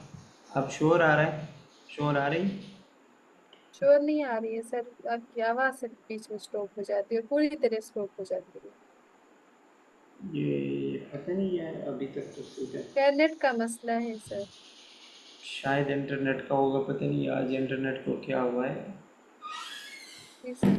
अब शोर आ रहा है, शोर आ रही। शोर नहीं आ रही है सर, आपकी आवाज से बीच में स्टॉप हो जाती है और पूरी तरह स्टॉप हो जाती है। ये पता नहीं यार, अभी तक तो ठीक है। क्या नेट का मसला है सर? शायद इंटरनेट का होगा, पता नहीं आज इंटरनेट को क्या हुआ है। जी सर।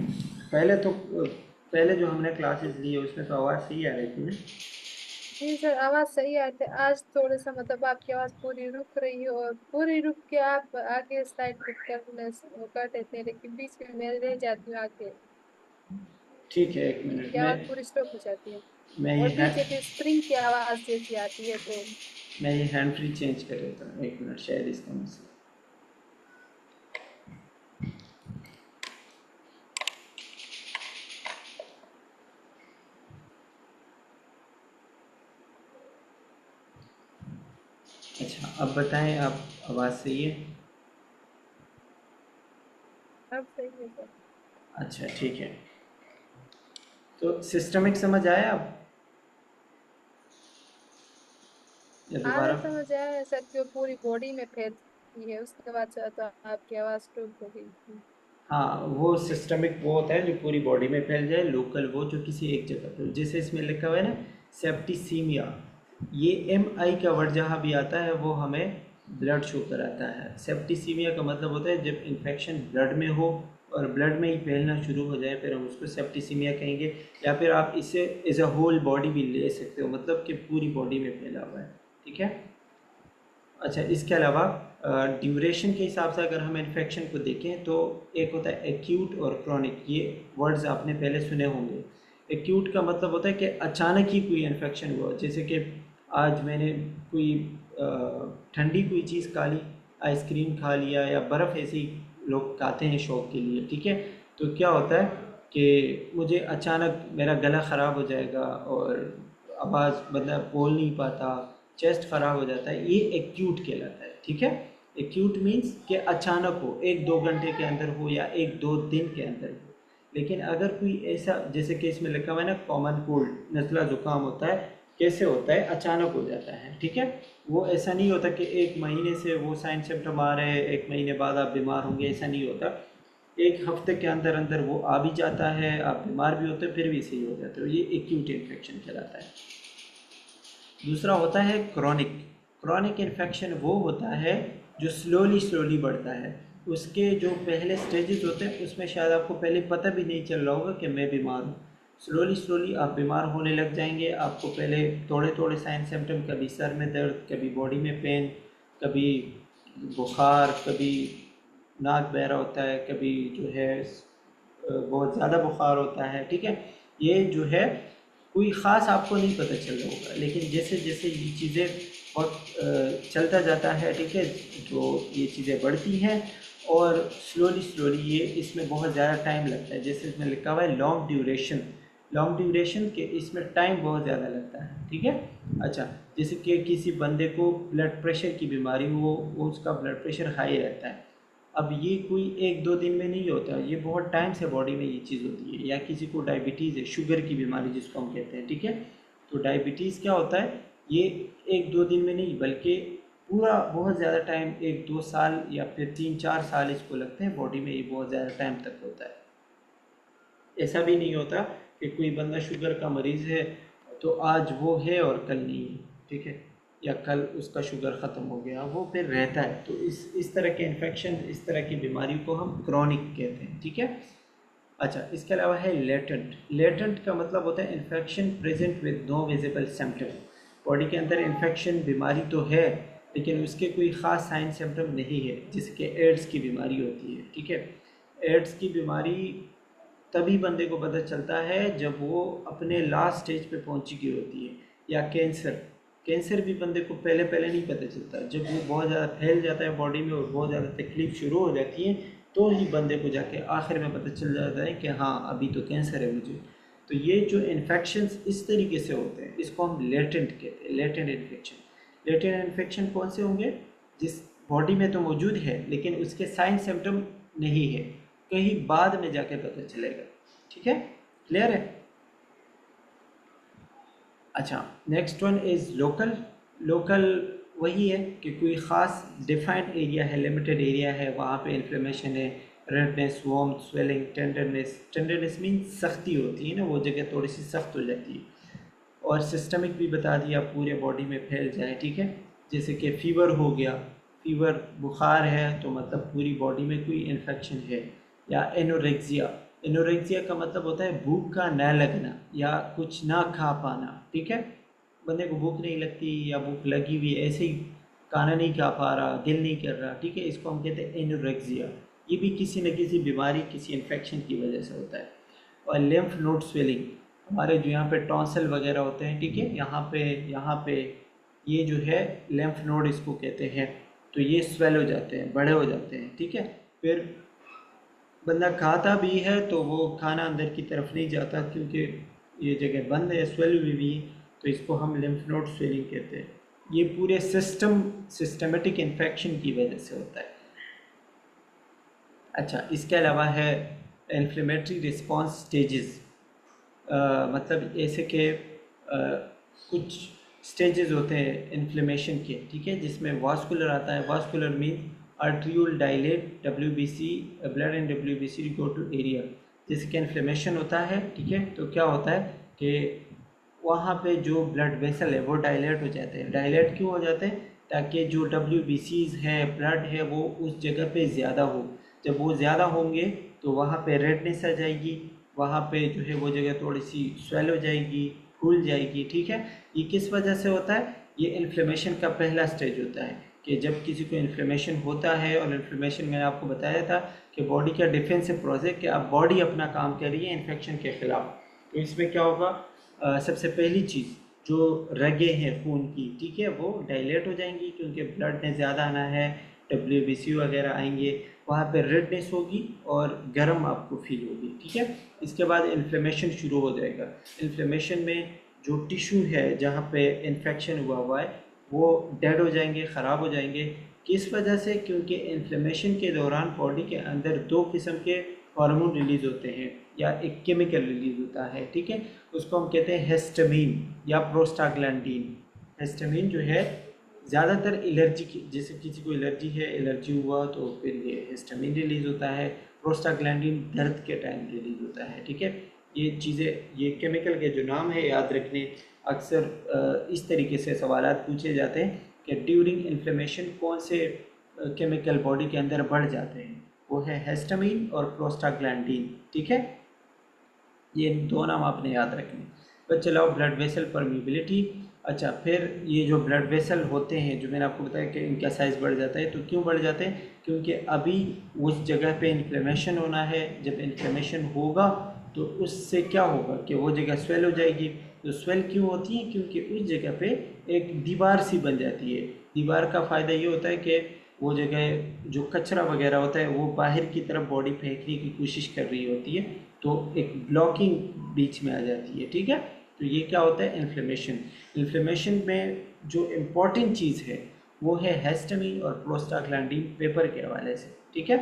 पहले जो हमने क्लासेस ली है उसमें तो आवाज़ सही आ रही थी ना। जी सर, आवाज सही आती है, आज थोड़ा सा मतलब आपकी आवाज पूरी रुक रही है और पूरी रुक के आप आगे स्लाइड करने कर देते हैं, लेकिन बीच में मैं रह जाती हूँ आगे, ठीक है, एक मिनट की आवाज में, पूरी स्टॉप हो जाती है मैं ये और है, पीछे फिर स्प्रिंग की आवाज जैसी आती है तो। मैं ये हैंड फ्री चेंज कर देता हूँ, एक मिनट, शायद इसका मसला। अच्छा, अब बताएं, आप आवाज़ सही है। सही है सर। अच्छा ठीक है, तो सिस्टमिक समझ आया अब या आधा दोबारा? समझ आया है सर कि वो पूरी बॉडी में फैलती है, उसके बाद से तो आपकी आवाज़ टूट हो गई थी। हाँ, वो सिस्टमिक वो होता है जो पूरी बॉडी में फैल जाए, लोकल वो जो किसी एक जगह पे, जैसे इसमें लिखा हुआ है ना सेप्टिसीमिया, ये MI का वर्ड जहाँ भी आता है वो हमें ब्लड शो कराता है। सेप्टिसीमिया का मतलब होता है जब इन्फेक्शन ब्लड में हो और ब्लड में ही फैलना शुरू हो जाए, फिर हम उसको सेप्टिसीमिया कहेंगे। या फिर आप इसे एज अ होल बॉडी भी ले सकते हो, मतलब कि पूरी बॉडी में फैला हुआ है, ठीक है। अच्छा, इसके अलावा ड्यूरेशन के हिसाब से अगर हम इन्फेक्शन को देखें तो एक होता है एक्यूट और क्रॉनिक, ये वर्ड्स आपने पहले सुने होंगे। एक्यूट का मतलब होता है कि अचानक ही कोई इन्फेक्शन हुआ, जैसे कि आज मैंने कोई ठंडी कोई चीज़ खा ली, आइसक्रीम खा लिया या बर्फ़, ऐसे ही लोग खाते हैं शौक के लिए, ठीक है। तो क्या होता है कि मुझे अचानक मेरा गला ख़राब हो जाएगा और आवाज़ बंदा बोल नहीं पाता, चेस्ट ख़राब हो जाता है, ये एक्यूट कहलाता है, ठीक है। एक्यूट मीन्स कि अचानक हो, 1-2 घंटे के अंदर हो या 1-2 दिन के अंदर हो। लेकिन अगर कोई ऐसा, जैसे कि इसमें लिखा हुआ है ना कॉमन कोल्ड, नज़ला ज़ुकाम होता है, कैसे होता है, अचानक हो जाता है, ठीक है। वो ऐसा नहीं होता कि 1 महीने से वो साइन सिम्टम आ रहे हैं, 1 महीने बाद आप बीमार होंगे, ऐसा नहीं होता। 1 हफ्ते के अंदर अंदर वो आ भी जाता है, आप बीमार भी होते हैं फिर भी सही हो जाते हो, ये एक्यूट इन्फेक्शन कहलाता है। दूसरा होता है क्रॉनिक। क्रॉनिक इन्फेक्शन वो होता है जो स्लोली स्लोली बढ़ता है, उसके जो पहले स्टेजेस होते हैं उसमें शायद आपको पहले पता भी नहीं चल रहा होगा कि मैं बीमार हूँ। स्लोली स्लोली आप बीमार होने लग जाएंगे, आपको पहले थोड़े थोड़े साइन सिम्टम, कभी सर में दर्द, कभी बॉडी में पेन, कभी बुखार, कभी नाक बहरा होता है, कभी जो है बहुत ज़्यादा बुखार होता है, ठीक है। ये जो है कोई ख़ास आपको नहीं पता चल रहा होगा, लेकिन जैसे जैसे ये चीज़ें वक्त चलता जाता है, ठीक है, तो ये चीज़ें बढ़ती हैं और स्लोली स्लोली ये इसमें बहुत ज़्यादा टाइम लगता है। जैसे इसमें लिखा हुआ है लॉन्ग ड्यूरेशन, लॉन्ग ड्यूरेशन के इसमें टाइम बहुत ज़्यादा लगता है, ठीक है। अच्छा, जैसे कि किसी बंदे को ब्लड प्रेशर की बीमारी हो, वो उसका ब्लड प्रेशर हाई रहता है, अब ये कोई 1-2 दिन में नहीं होता, ये बहुत टाइम से बॉडी में ये चीज़ होती है। या किसी को डायबिटीज़ है, शुगर की बीमारी जिसको हम कहते हैं, ठीक है। तो डायबिटीज़ क्या होता है, ये 1-2 दिन में नहीं बल्कि पूरा बहुत ज़्यादा टाइम, 1-2 साल या फिर 3-4 साल इसको लगते हैं बॉडी में, ये बहुत ज़्यादा टाइम तक होता है। ऐसा भी नहीं होता कि कोई बंदा शुगर का मरीज़ है तो आज वो है और कल नहीं है, ठीक है, या कल उसका शुगर ख़त्म हो गया, वो फिर रहता है। तो इस तरह के इन्फेक्शन, इस तरह की बीमारी को हम क्रॉनिक कहते हैं, ठीक है। अच्छा, इसके अलावा है लेटेंट। लेटेंट का मतलब होता है infection present with no visible symptom, body के अंदर इन्फेक्शन बीमारी तो है लेकिन उसके कोई ख़ास साइन सिम्टम नहीं है, जैसे कि एड्स की बीमारी होती है, ठीक है। एड्स की बीमारी तभी बंदे को पता चलता है जब वो अपने लास्ट स्टेज पे पहुंच चुकी होती है। या कैंसर, कैंसर भी बंदे को पहले पहले नहीं पता चलता, जब वो बहुत ज़्यादा फैल जाता है बॉडी में और बहुत ज़्यादा तकलीफ शुरू हो जाती है तो ही बंदे को जाके आखिर में पता चल जाता है कि हाँ अभी तो कैंसर है मुझे। तो ये जो इन्फेक्शंस इस तरीके से होते हैं इसको हम लेटेंट कहते हैं, लेटेंट इन्फेक्शन। लेटेंट इन्फेक्शन कौन से होंगे, जिस बॉडी में तो मौजूद है लेकिन उसके साइन सिम्टम नहीं है, कहीं बाद में जाके पता चलेगा, ठीक है, क्लियर है। अच्छा, next one is local. Local वही है कि कोई ख़ास डिफाइंड एरिया है, लिमिटेड एरिया है, वहाँ पे इन्फ्लेमेशन है, redness, warm, swelling, tenderness. Tenderness mean सख्ती होती है ना, वो जगह थोड़ी सी सख्त हो जाती है। और सिस्टमिक भी बता दिया, पूरे बॉडी में फैल जाए, ठीक है। जैसे कि फ़ीवर हो गया, फ़ीवर बुखार है तो मतलब पूरी बॉडी में कोई इन्फेक्शन है। या एनोरेक्सिया, एनोरेक्सिया का मतलब होता है भूख का न लगना या कुछ ना खा पाना, ठीक है। बंदे को भूख नहीं लगती या भूख लगी हुई है, ऐसे ही खाना नहीं खा पा रहा, दिल नहीं कर रहा, ठीक है, इसको हम कहते हैं एनोरेक्सिया। ये भी किसी न किसी बीमारी, किसी इन्फेक्शन की वजह से होता है। और लिम्फ नोड स्वेलिंग, हमारे जो यहाँ पे टॉन्सिल वगैरह होते हैं, ठीक है, यहाँ पे ये जो है लिम्फ नोड इसको कहते हैं, तो ये स्वेल हो जाते हैं, बड़े हो जाते हैं, ठीक है। फिर बंदा खाता भी है तो वो खाना अंदर की तरफ नहीं जाता क्योंकि ये जगह बंद है, स्वेल हुई भी है, तो इसको हम लिम्फ नोड स्वेलिंग कहते हैं। ये पूरे सिस्टमेटिक इन्फेक्शन की वजह से होता है। अच्छा, इसके अलावा है इन्फ्लेमेटरी रिस्पॉन्स स्टेजेस। मतलब ऐसे कि कुछ स्टेजेस होते हैं इन्फ्लेमेशन के, ठीक है, जिसमें वास्कुलर आता है। Vascular mean arteriole dilate, WBC blood and WBC go to area. जैसे कि इन्फ्लेमेशन होता है, ठीक है, तो क्या होता है कि वहाँ पे जो ब्लड वेसल है वो डायलेट हो जाते हैं। डायलेट क्यों हो जाते हैं? ताकि जो WBCs है, ब्लड है, वो उस जगह पे ज़्यादा हो। जब वो ज़्यादा होंगे तो वहाँ पे रेडनेस आ जाएगी, वहाँ पे जो है वो जगह थोड़ी सी स्वेल हो जाएगी, फूल जाएगी, ठीक है। ये किस वजह से होता है? ये इन्फ्लेमेशन का पहला स्टेज होता है कि जब किसी को इन्फ्लेमेशन होता है। और इन्फ्लेमेशन मैंने आपको बताया था कि बॉडी का डिफेंसिव प्रोसेस, कि अब बॉडी अपना काम कर रही है इन्फेक्शन के ख़िलाफ़। तो इसमें क्या होगा? सबसे पहली चीज़, जो रगें हैं खून की, ठीक है, वो डायलेट हो जाएंगी क्योंकि ब्लड ने ज़्यादा आना है, WBC वगैरह आएंगे, वहाँ पे रेडनेस होगी और गर्म आपको फील होगी, ठीक है। इसके बाद इन्फ्लेमेशन शुरू हो जाएगा। इन्फ्लेमेशन में जो टिश्यू है जहाँ पे इन्फेक्शन हुआ हुआ है वो डेड हो जाएंगे, ख़राब हो जाएंगे। किस वजह से? क्योंकि इन्फ्लेमेशन के दौरान बॉडी के अंदर दो किस्म के हार्मोन रिलीज़ होते हैं या एक केमिकल रिलीज़ होता है, ठीक है। उसको हम कहते हैं हिस्टामिन या प्रोस्टाग्लैंडिन। हिस्टामिन जो है ज़्यादातर एलर्जी की, जैसे किसी को एलर्जी है, एलर्जी हुआ तो फिर ये हिस्टामिन रिलीज़ होता है। प्रोस्टाग्लैंडिन दर्द के टाइम रिलीज़ होता है, ठीक है। ये चीज़ें, ये केमिकल के जो नाम है याद रखने। अक्सर इस तरीके से सवालात पूछे जाते हैं कि ड्यूरिंग इन्फ्लेमेशन कौन से केमिकल बॉडी के अंदर बढ़ जाते हैं। वो है हिस्टामिन और प्रोस्टाग्लैंडिन, ठीक है। ये दो नाम आपने याद रखने। फिर चलाओ ब्लड वेसल परमिबिलिटी। अच्छा, फिर ये जो ब्लड वेसल होते हैं, जो मैंने आपको बताया कि इनका साइज़ बढ़ जाता है, तो क्यों बढ़ जाते हैं? क्योंकि अभी उस जगह पे इन्फ्लेमेशन होना है। जब इन्फ्लेमेशन होगा तो उससे क्या होगा कि वो जगह स्वेल हो जाएगी। तो स्वेल क्यों होती है? क्योंकि उस जगह पे एक दीवार सी बन जाती है। दीवार का फ़ायदा ये होता है कि वो जगह जो कचरा वगैरह होता है वो बाहर की तरफ बॉडी फेंकने की कोशिश कर रही होती है, तो एक ब्लॉकिंग बीच में आ जाती है, ठीक है। तो ये क्या होता है? इन्फ्लेमेशन। इन्फ्लेमेशन में जो इम्पॉर्टेंट चीज़ है वो है हिस्टामिन और प्रोस्टाग्लैंडिन, पेपर के हवाले से, ठीक है।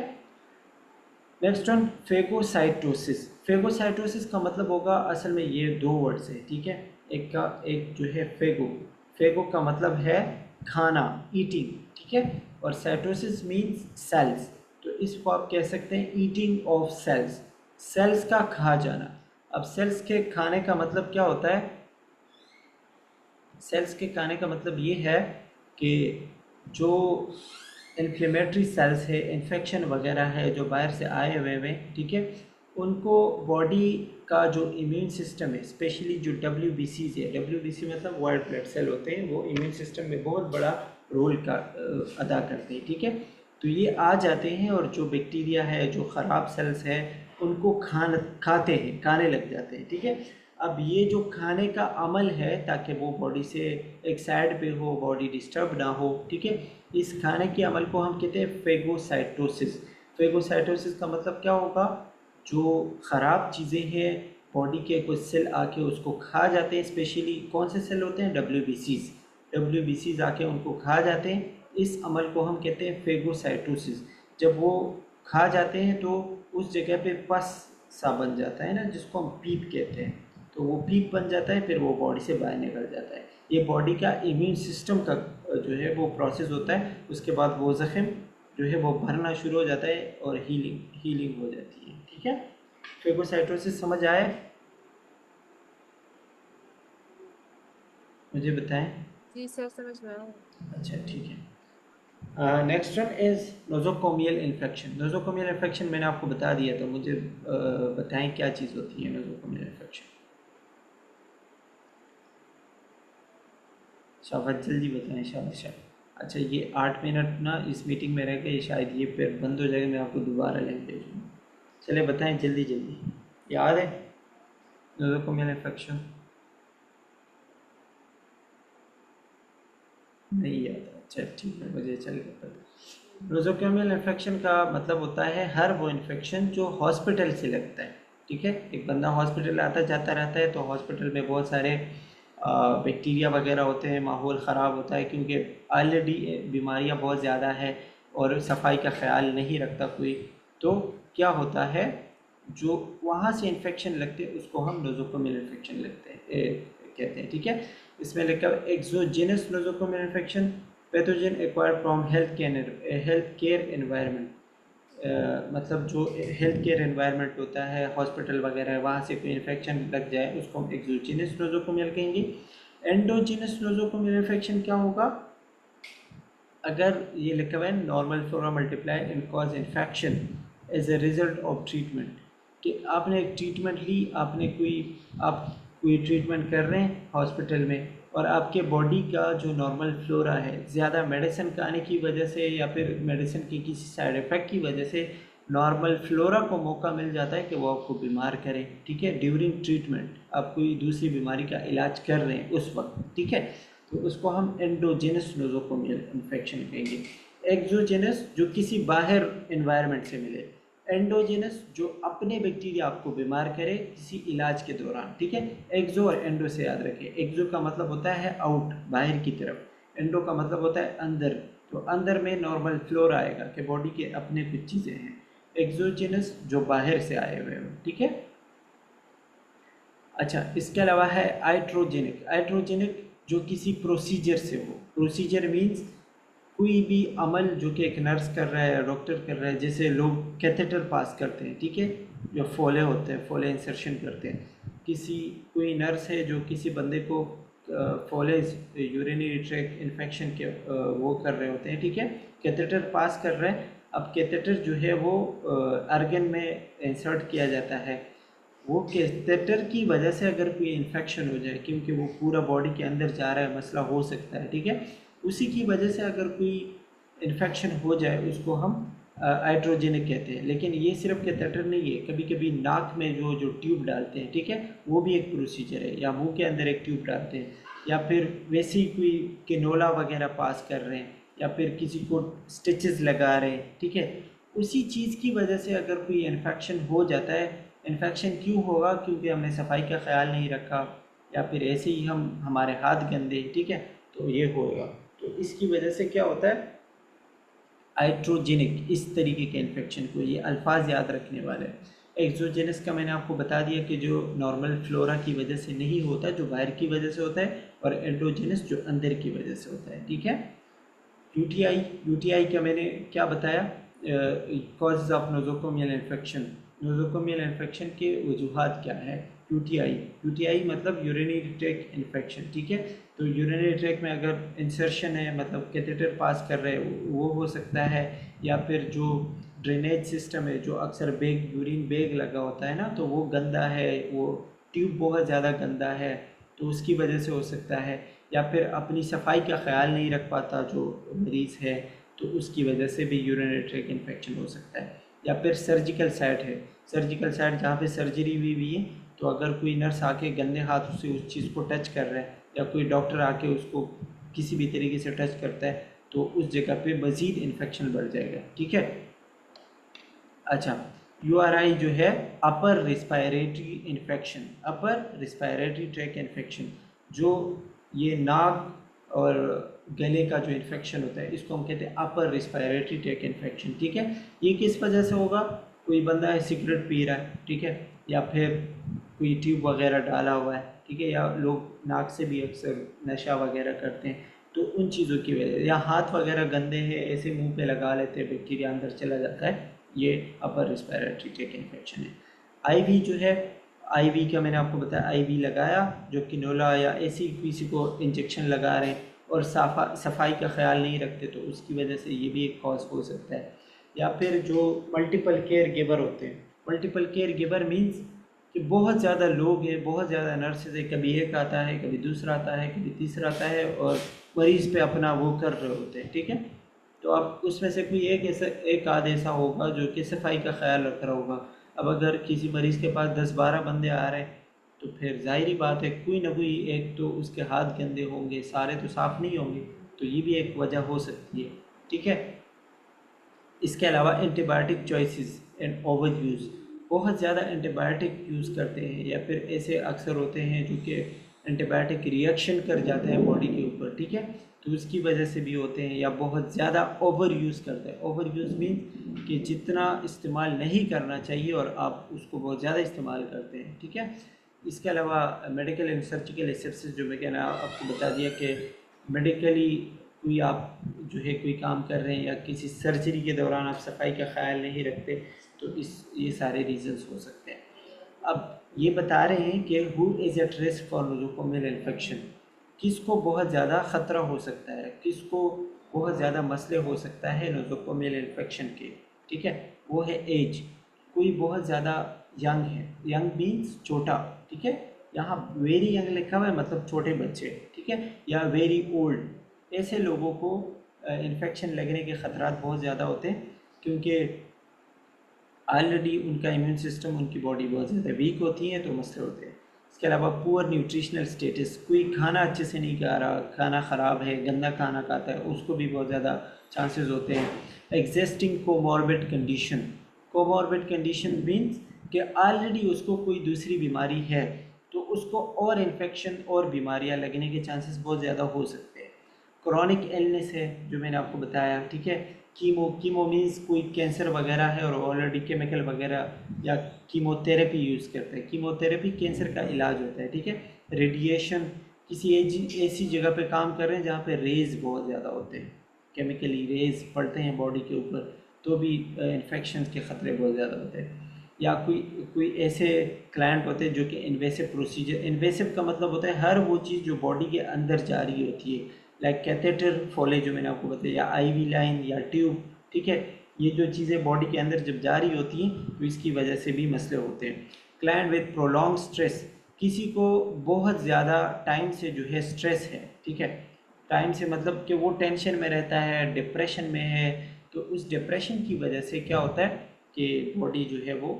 Next one, phagocytosis. फेगोसाइटोसिस का मतलब होगा, असल में ये दो वर्ड से, ठीक है। एक जो है फेगो। फेगो का मतलब है खाना, ईटिंग, ठीक है। और साइटोसिस मीन्स सेल्स। तो इसको आप कह सकते हैं ईटिंग ऑफ सेल्स, सेल्स का खा जाना। अब सेल्स के खाने का मतलब क्या होता है? सेल्स के खाने का मतलब ये है कि जो इन्फ्लेमेटरी सेल्स है, इन्फेक्शन वगैरह है जो बाहर से आए हुए हैं, ठीक है, उनको बॉडी का जो इम्यून सिस्टम है, स्पेशली जो WBCs है, WBC मतलब वाइट ब्लड सेल होते हैं, वो इम्यून सिस्टम में बहुत बड़ा रोल का अदा करते हैं, ठीक है। तो ये आ जाते हैं और जो बैक्टीरिया है, जो ख़राब सेल्स है, उनको खाते हैं, खाने लग जाते हैं, ठीक है। अब ये जो खाने का अमल है, ताकि वो बॉडी से एक साइड पे हो, बॉडी डिस्टर्ब ना हो, ठीक है, इस खाने के अमल को हम कहते हैं फेगोसाइटोसिस। फेगोसाइटोसिस का मतलब क्या होगा? जो ख़राब चीज़ें हैं, बॉडी के कुछ सेल आके उसको खा जाते हैं। स्पेशली कौन से सेल होते हैं? WBCs। WBCs आके उनको खा जाते हैं। इस अमल को हम कहते हैं फेगोसाइटोसिस। जब वो खा जाते हैं तो उस जगह पे पस सा बन जाता है ना, जिसको हम पीप कहते हैं। तो वो पीप बन जाता है, फिर वो बॉडी से बाहर निकल जाता है। ये बॉडी का इम्यून सिस्टम का जो है वो प्रोसेस होता है। उसके बाद वो ज़ख़म जो है वो भरना शुरू हो जाता है और हीलिंग हो जाती है, ठीक है। फेगोसाइटोसिस समझ आए? मुझे बताएं। जी सर, समझ में आया। अच्छा, ठीक है। Next one is nosocomial infection. Nosocomial infection मैंने आपको बता दिया था, मुझे बताएं क्या चीज़ होती है नोज़ोकोमियल इन्फेक्शन। शाबाश, जल्दी बताएं, शाबाश। अच्छा, ये 8 मिनट ना इस मीटिंग में रह गए, शायद ये फिर बंद हो जाएगा, मैं आपको दोबारा लिंक भेजूँगा। चले बताएं जल्दी जल्दी। याद है नोज़ोकोमियल इन्फेक्शन? नहीं याद? अच्छा ठीक है, मुझे चल गया पता। नोज़ोकोमियल इन्फेक्शन का मतलब होता है हर वो इन्फेक्शन जो हॉस्पिटल से लगता है, ठीक है। एक बंदा हॉस्पिटल आता जाता रहता है, तो हॉस्पिटल में बहुत सारे बैक्टीरिया वगैरह होते हैं, माहौल ख़राब होता है क्योंकि ऑलरेडी बीमारियां बहुत ज़्यादा है और सफाई का ख्याल नहीं रखता कोई। तो क्या होता है, जो वहाँ से इन्फेक्शन लगते हैं उसको हम नोज़ोकोमियल इन्फेक्शन लगते हैं कहते हैं, ठीक है। इसमें लिखा है exogenous nosocomial infection, pathogen acquired from health care environment. मतलब जो हेल्थ केयर एनवायरनमेंट होता है, हॉस्पिटल वगैरह, वहाँ से कोई इन्फेक्शन लग जाए उसको हम एक्सोजेनस नोज़ोकोमियल कहेंगे। एंडोजेनस नोज़ोकोमियल इन्फेक्शन क्या होगा, अगर ये लिखा हुआ है normal flora multiply and cause infection as a result of treatment, कि आपने एक ट्रीटमेंट ली, आप कोई ट्रीटमेंट कर रहे हैं हॉस्पिटल में, और आपके बॉडी का जो नॉर्मल फ्लोरा है ज़्यादा मेडिसिन का आने की वजह से या फिर मेडिसिन के किसी साइड इफ़ेक्ट की वजह से नॉर्मल फ्लोरा को मौका मिल जाता है कि वो आपको बीमार करे, ठीक है। ड्यूरिंग ट्रीटमेंट आप कोई दूसरी बीमारी का इलाज कर रहे हैं उस वक्त, ठीक है, तो उसको हम एंडोजेनस नोज़ोकोमियल इन्फेक्शन कहेंगे। एक्सोजेनस जो किसी बाहर इन्वायरमेंट से मिले, एंडोजेनस जो अपने बैक्टीरिया आपको बीमार करे किसी इलाज के दौरान, ठीक है। एक्सो और एंडो से याद रखें, एक्सो का मतलब होता है आउट, बाहर की तरफ, एंडो का मतलब होता है अंदर, तो अंदर में नॉर्मल फ्लोरा आएगा कि बॉडी के अपने कुछ चीज़ें हैं। एक्सोजेनस जो बाहर से आए हुए हो, ठीक है। अच्छा, इसके अलावा है आइट्रोजेनिक। आइट्रोजेनिक जो किसी प्रोसीजर से हो, प्रोसीजर मीन्स कोई भी अमल जो कि एक नर्स कर रहा है, डॉक्टर कर रहा है, जैसे लोग कैथेटर पास करते हैं, ठीक है, जो फोले होते हैं, फोले इंसर्शन करते हैं, कोई नर्स है जो किसी बंदे को फोले यूरिनरी ट्रैक्ट इन्फेक्शन के वो कर रहे होते हैं, ठीक है, कैथेटर पास कर रहे हैं। अब कैथेटर जो है वो आर्गन में इंसर्ट किया जाता है, वो कैथेटर की वजह से अगर कोई इन्फेक्शन हो जाए, क्योंकि वो पूरा बॉडी के अंदर जा रहा है, मसला हो सकता है, ठीक है, उसी की वजह से अगर कोई इन्फेक्शन हो जाए उसको हम हाइड्रोजेनिक कहते हैं। लेकिन ये सिर्फ कैथेटर नहीं है, कभी कभी नाक में जो ट्यूब डालते हैं, ठीक है, वो भी एक प्रोसीजर है, या मुंह के अंदर एक ट्यूब डालते हैं, या फिर वैसे ही कोई केनोला वगैरह पास कर रहे हैं, या फिर किसी को स्टिचेस लगा रहे हैं, ठीक है, उसी चीज़ की वजह से अगर कोई इन्फेक्शन हो जाता है। इन्फेक्शन क्यों होगा, क्योंकि हमने सफाई का ख्याल नहीं रखा, या फिर ऐसे ही हमारे हाथ गंदे, ठीक है, तो ये होगा। तो इसकी वजह से क्या होता है, हाइड्रोजेनिक, इस तरीके के इन्फेक्शन को, ये अल्फाज याद रखने वाले हैं। एक्सोजेनस का मैंने आपको बता दिया कि जो नॉर्मल फ्लोरा की वजह से नहीं होता, जो बाहर की वजह से होता है, और एंडोजेनस जो अंदर की वजह से होता है, ठीक है। यूटीआई का मैंने क्या बताया, causes of नोज़ोकोमियल infection. Nosocomial infection के वजूहात क्या है। यूटीआई मतलब यूरिनरी ट्रैक्ट इन्फेक्शन, ठीक है। तो यूरिनरी ट्रैक्ट में अगर इंसर्शन है, मतलब कैथेटर पास कर रहे हैं, वो हो सकता है, या फिर जो ड्रेनेज सिस्टम है, जो अक्सर यूरिन बैग लगा होता है ना, तो वो गंदा है, वो ट्यूब बहुत ज़्यादा गंदा है, तो उसकी वजह से हो सकता है। या फिर अपनी सफाई का ख्याल नहीं रख पाता जो मरीज़ है, तो उसकी वजह से भी यूरिनरी ट्रैक्ट इन्फेक्शन हो सकता है। या फिर सर्जिकल साइट है, सर्जिकल साइट जहाँ पे सर्जरी हुई है, तो अगर कोई नर्स आके गंदे हाथ से उस चीज़ को टच कर रहा है, या कोई डॉक्टर आके उसको किसी भी तरीके से टच करता है, तो उस जगह पे मज़ीद इन्फेक्शन बढ़ जाएगा, ठीक है। अच्छा, URI जो है upper respiratory infection, upper respiratory track infection, जो ये नाक और गले का जो इन्फेक्शन होता है, इसको हम कहते हैं अपर रिस्पायरेटरी ट्रैक इन्फेक्शन, ठीक है। ये किस वजह से होगा, कोई बंदा है सिगरेट पी रहा है, ठीक है, या फिर कोई ट्यूब वगैरह डाला हुआ है, ठीक है, या लोग नाक से भी अक्सर नशा वगैरह करते हैं, तो उन चीज़ों की वजह, या हाथ वगैरह गंदे हैं, ऐसे मुंह पे लगा लेते हैं, बैक्टीरिया अंदर चला जाता है, ये अपर रिस्पायरेटरी ट्रैक इन्फेक्शन है। आईवी जो है, आईवी का मैंने आपको बताया, आईवी लगाया, जो किनोला या ऐसी किसी को इंजेक्शन लगा रहे हैं और सफाई का ख्याल नहीं रखते, तो उसकी वजह से ये भी एक कॉज हो सकता है। या फिर जो मल्टीपल केयर गिवर होते हैं, मल्टीपल केयर गिवर मीन्स कि बहुत ज़्यादा लोग हैं, बहुत ज़्यादा नर्सेज है, कभी एक आता है, कभी दूसरा आता है, कभी तीसरा आता है, और मरीज़ पे अपना वो कर रहे होते हैं, ठीक है। तो अब उसमें से कोई एक आध ऐसा होगा जो कि सफाई का ख्याल रख रहा होगा। अब अगर किसी मरीज़ के पास 10-12 बंदे आ रहे हैं, तो फिर ज़ाहिरी बात है कोई ना कोई एक तो उसके हाथ गंदे होंगे, सारे तो साफ़ नहीं होंगे, तो ये भी एक वजह हो सकती है, ठीक है। इसके अलावा antibiotic choices and over use, बहुत ज़्यादा एंटीबायोटिक यूज़ करते हैं, या फिर ऐसे अक्सर होते हैं जो कि एंटीबायोटिक रिएक्शन कर जाते हैं बॉडी के ऊपर, ठीक है। तो उसकी वजह से भी होते हैं, या बहुत ज़्यादा ओवर यूज़ करते हैं। ओवर यूज़ मीन्स कि जितना इस्तेमाल नहीं करना चाहिए और आप उसको बहुत ज़्यादा इस्तेमाल करते हैं, ठीक है। इसके अलावा मेडिकल एंड सर्जिकल एसेप्सिस जो मैं कहना आपको बता दिया कि मेडिकली कोई आप जो है कोई काम कर रहे हैं या किसी सर्जरी के दौरान आप सफाई का ख्याल नहीं रखते, तो ये सारे रीज़न्स हो सकते हैं। अब ये बता रहे हैं कि who is at risk for nosocomial infection, किसको बहुत ज़्यादा ख़तरा हो सकता है, किसको बहुत ज़्यादा मसले हो सकता है नोज़ोकोमियल इन्फेक्शन के, ठीक है। वो है एज, कोई बहुत ज़्यादा यंग है, यंग मीन्स छोटा, ठीक है। यहाँ वेरी यंग लिखा हुआ है मतलब छोटे बच्चे, ठीक है, या वेरी ओल्ड, ऐसे लोगों को इन्फेक्शन लगने के ख़तरात बहुत ज़्यादा होते हैं, क्योंकि ऑलरेडी उनका इम्यून सिस्टम, उनकी बॉडी बहुत ज़्यादा वीक होती है, तो मसले होते हैं। इसके अलावा पुअर न्यूट्रिशनल स्टेटस, कोई खाना अच्छे से नहीं खा रहा, खाना ख़राब है, गंदा खाना खाता है, उसको भी बहुत ज़्यादा चांसेस होते हैं। Existing comorbid condition, comorbid condition means कि ऑलरेडी उसको कोई दूसरी बीमारी है, तो उसको और इन्फेक्शन और बीमारियां लगने के चांसेस बहुत ज़्यादा हो सकते हैं। क्रॉनिक इलनेस है जो मैंने आपको बताया, ठीक है। कीमो मीन्स कोई कैंसर वगैरह है और ऑलरेडी केमिकल वगैरह या कीमोथेरेपी यूज़ करते हैं। कीमोथेरेपी कैंसर का इलाज होता है, ठीक है। रेडिएशन, किसी ऐसी जगह पे काम कर रहे हैं जहाँ पे रेज बहुत ज़्यादा होते हैं, केमिकली रेज पड़ते हैं बॉडी के ऊपर, तो भी इन्फेक्शन के ख़तरे बहुत ज़्यादा होते हैं। या कोई कोई ऐसे क्लाइंट होते हैं जो कि इन्वेसिव प्रोसीजर, इन्वेसिव का मतलब होता है हर वो चीज़ जो बॉडी के अंदर जा रही होती है, लाइक कैथेटर फॉले जो मैंने आपको बताया, या आईवी लाइन या ट्यूब, ठीक है। ये जो चीज़ें बॉडी के अंदर जब जा रही होती हैं तो इसकी वजह से भी मसले होते हैं। क्लाइंट विद प्रोलॉन्ग स्ट्रेस, किसी को बहुत ज़्यादा टाइम से जो है स्ट्रेस है, ठीक है। टाइम से मतलब कि वो टेंशन में रहता है, डिप्रेशन में है, तो उस डिप्रेशन की वजह से क्या होता है कि बॉडी जो है वो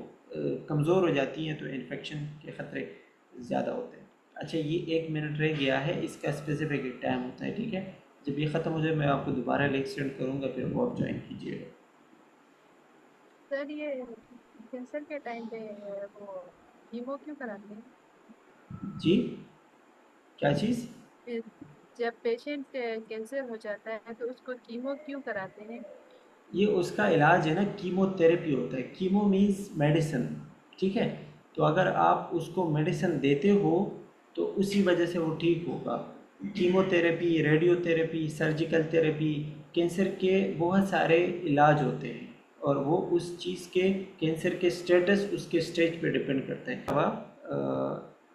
कमज़ोर हो जाती है, तो इन्फेक्शन के ख़तरे ज़्यादा होते हैं। अच्छा, ये 1 मिनट रह गया है, इसका स्पेसिफिक एक टाइम होता है, ठीक है। जब ये ख़त्म हो जाए मैं आपको दोबारा लिंक सेंड करूँगा, फिर वो आप ज्वाइन कीजिएगा। सर ये कैंसर के टाइम पे वो कीमो क्यों कराते हैं? जी, क्या चीज़? फिर जब पेशेंट कैंसर हो जाता है तो उसको कीमो क्यों कराते हैं? ये उसका इलाज है ना, कीमोथेरेपी होता है। कीमो मीन्स मेडिसिन, ठीक है। तो अगर आप उसको मेडिसिन देते हो तो उसी वजह से वो ठीक होगा। Chemotherapy, radiotherapy, surgical therapy, cancer के बहुत सारे इलाज होते हैं, और वो उस चीज़ के कैंसर के स्टेटस उसके स्टेज पे डिपेंड करते हैं।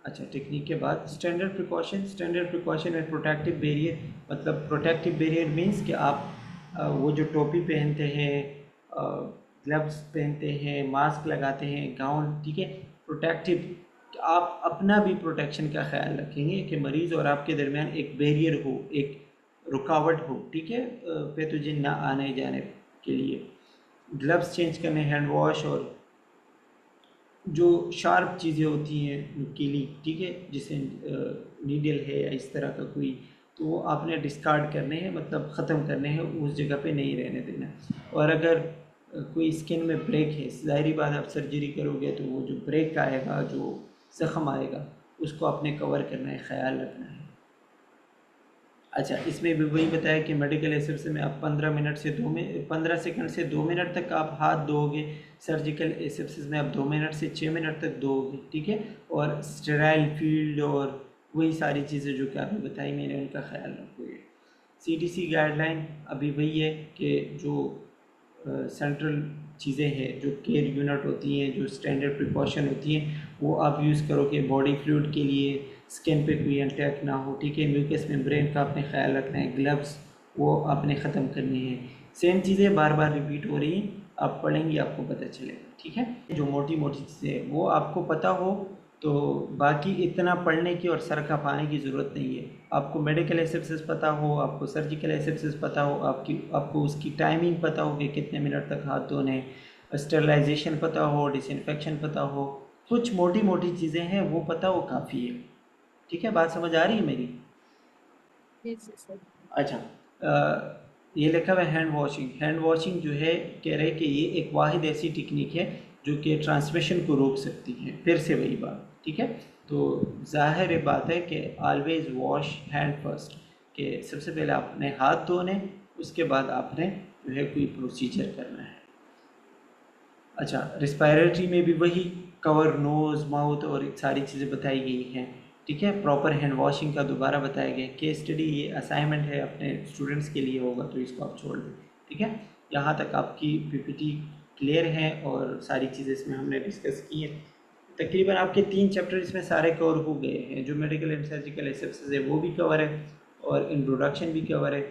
अच्छा, टेक्निक के बाद standard precaution, standard precaution and protective barrier, मतलब प्रोटेक्टिव बैरियर मीन्स कि आप वो जो टोपी पहनते हैं, ग्लव्स पहनते हैं, मास्क लगाते हैं, गाउन, ठीक है, प्रोटेक्टिव, तो आप अपना भी प्रोटेक्शन का ख्याल रखेंगे कि मरीज़ और आपके दरमियान एक बैरियर हो, एक रुकावट हो, ठीक है, पैथोजन ना आने जाने के लिए। ग्लव्स चेंज करने, हैंड वॉश, और जो शार्प चीज़ें होती हैं नुकीली, ठीक है, जैसे नीडल है या इस तरह का कोई, तो वो आपने डिस्कार्ड करने हैं, मतलब ख़त्म करने हैं, उस जगह पे नहीं रहने देना। और अगर कोई स्किन में ब्रेक है, ज़ाहिरी बात आप सर्जरी करोगे तो वो जो ब्रेक आएगा, जो ज़ख़म आएगा, उसको आपने कवर करना है, ख़याल रखना है। अच्छा, इसमें भी वही बताया कि मेडिकल एसेप्सिस में आप 15 सेकंड से 2 मिनट तक आप हाथ धोओगे, सर्जिकल एसेप्सिस में आप 2 मिनट से 6 मिनट तक धोओगे, ठीक है। और स्टेराइल फील्ड और वही सारी चीज़ें जो कि आपने बताई मैंने, उनका ख्याल रखोगे। CDC गाइडलाइन अभी वही है कि जो सेंट्रल चीज़ें हैं, जो केयर यूनिट होती हैं, जो स्टैंडर्ड प्रिकॉशन होती हैं, वो आप यूज़ करो कि बॉडी फ्लूइड के लिए स्किन पे कोई अटैक ना हो, ठीक है। म्यूकस मेम्ब्रेन का आपने ख्याल रखना है, ग्लव्स वो आपने ख़त्म करनी है। सेम चीज़ें बार बार रिपीट हो रही हैं, आप पढ़ेंगे आपको पता चलेगा, ठीक है। जो मोटी मोटी चीज़ें वो आपको पता हो, तो बाकी इतना पढ़ने की और सर खपाने की ज़रूरत नहीं है। आपको मेडिकल एसेप्सिस पता हो, आपको सर्जिकल एसेप्सिस पता हो, आपको उसकी टाइमिंग पता हो कि कितने मिनट तक हाथ धोने, स्टेरिलाइजेशन पता हो, डिसइंफेक्शन पता हो, कुछ मोटी मोटी चीज़ें हैं वो पता हो, काफ़ी है, ठीक है। बात समझ आ रही है मेरी? जी जी सर। अच्छा, ये लिखा हुआ है हैंड वॉशिंग। हैंड वॉशिंग जो है, कह रहे हैं कि ये एक वाहिद ऐसी टेक्निक है जो कि ट्रांसमिशन को रोक सकती है। फिर से वही बात, ठीक है। तो ज़ाहिर बात है कि ऑलवेज़ वॉश हैंड फर्स्ट, कि सबसे पहले आपने हाथ धोने, उसके बाद आपने जो है कोई प्रोसीजर करना है। अच्छा, रिस्पायरेटरी में भी वही कवर नोज़ माउथ और सारी चीज़ें बताई गई हैं, ठीक है। प्रॉपर हैंड वॉशिंग का दोबारा बताया गया। केस स्टडी ये असाइनमेंट है, अपने स्टूडेंट्स के लिए होगा तो इसको आप छोड़ दें, ठीक है। यहाँ तक आपकी पीपीटी क्लियर है और सारी चीज़ें इसमें हमने डिस्कस की हैं। तकरीबन आपके 3 चैप्टर इसमें सारे कवर हो गए हैं। जो मेडिकल एंड सर्जिकल एसेप्सिस है वो भी कवर है और इंट्रोडक्शन भी कवर है।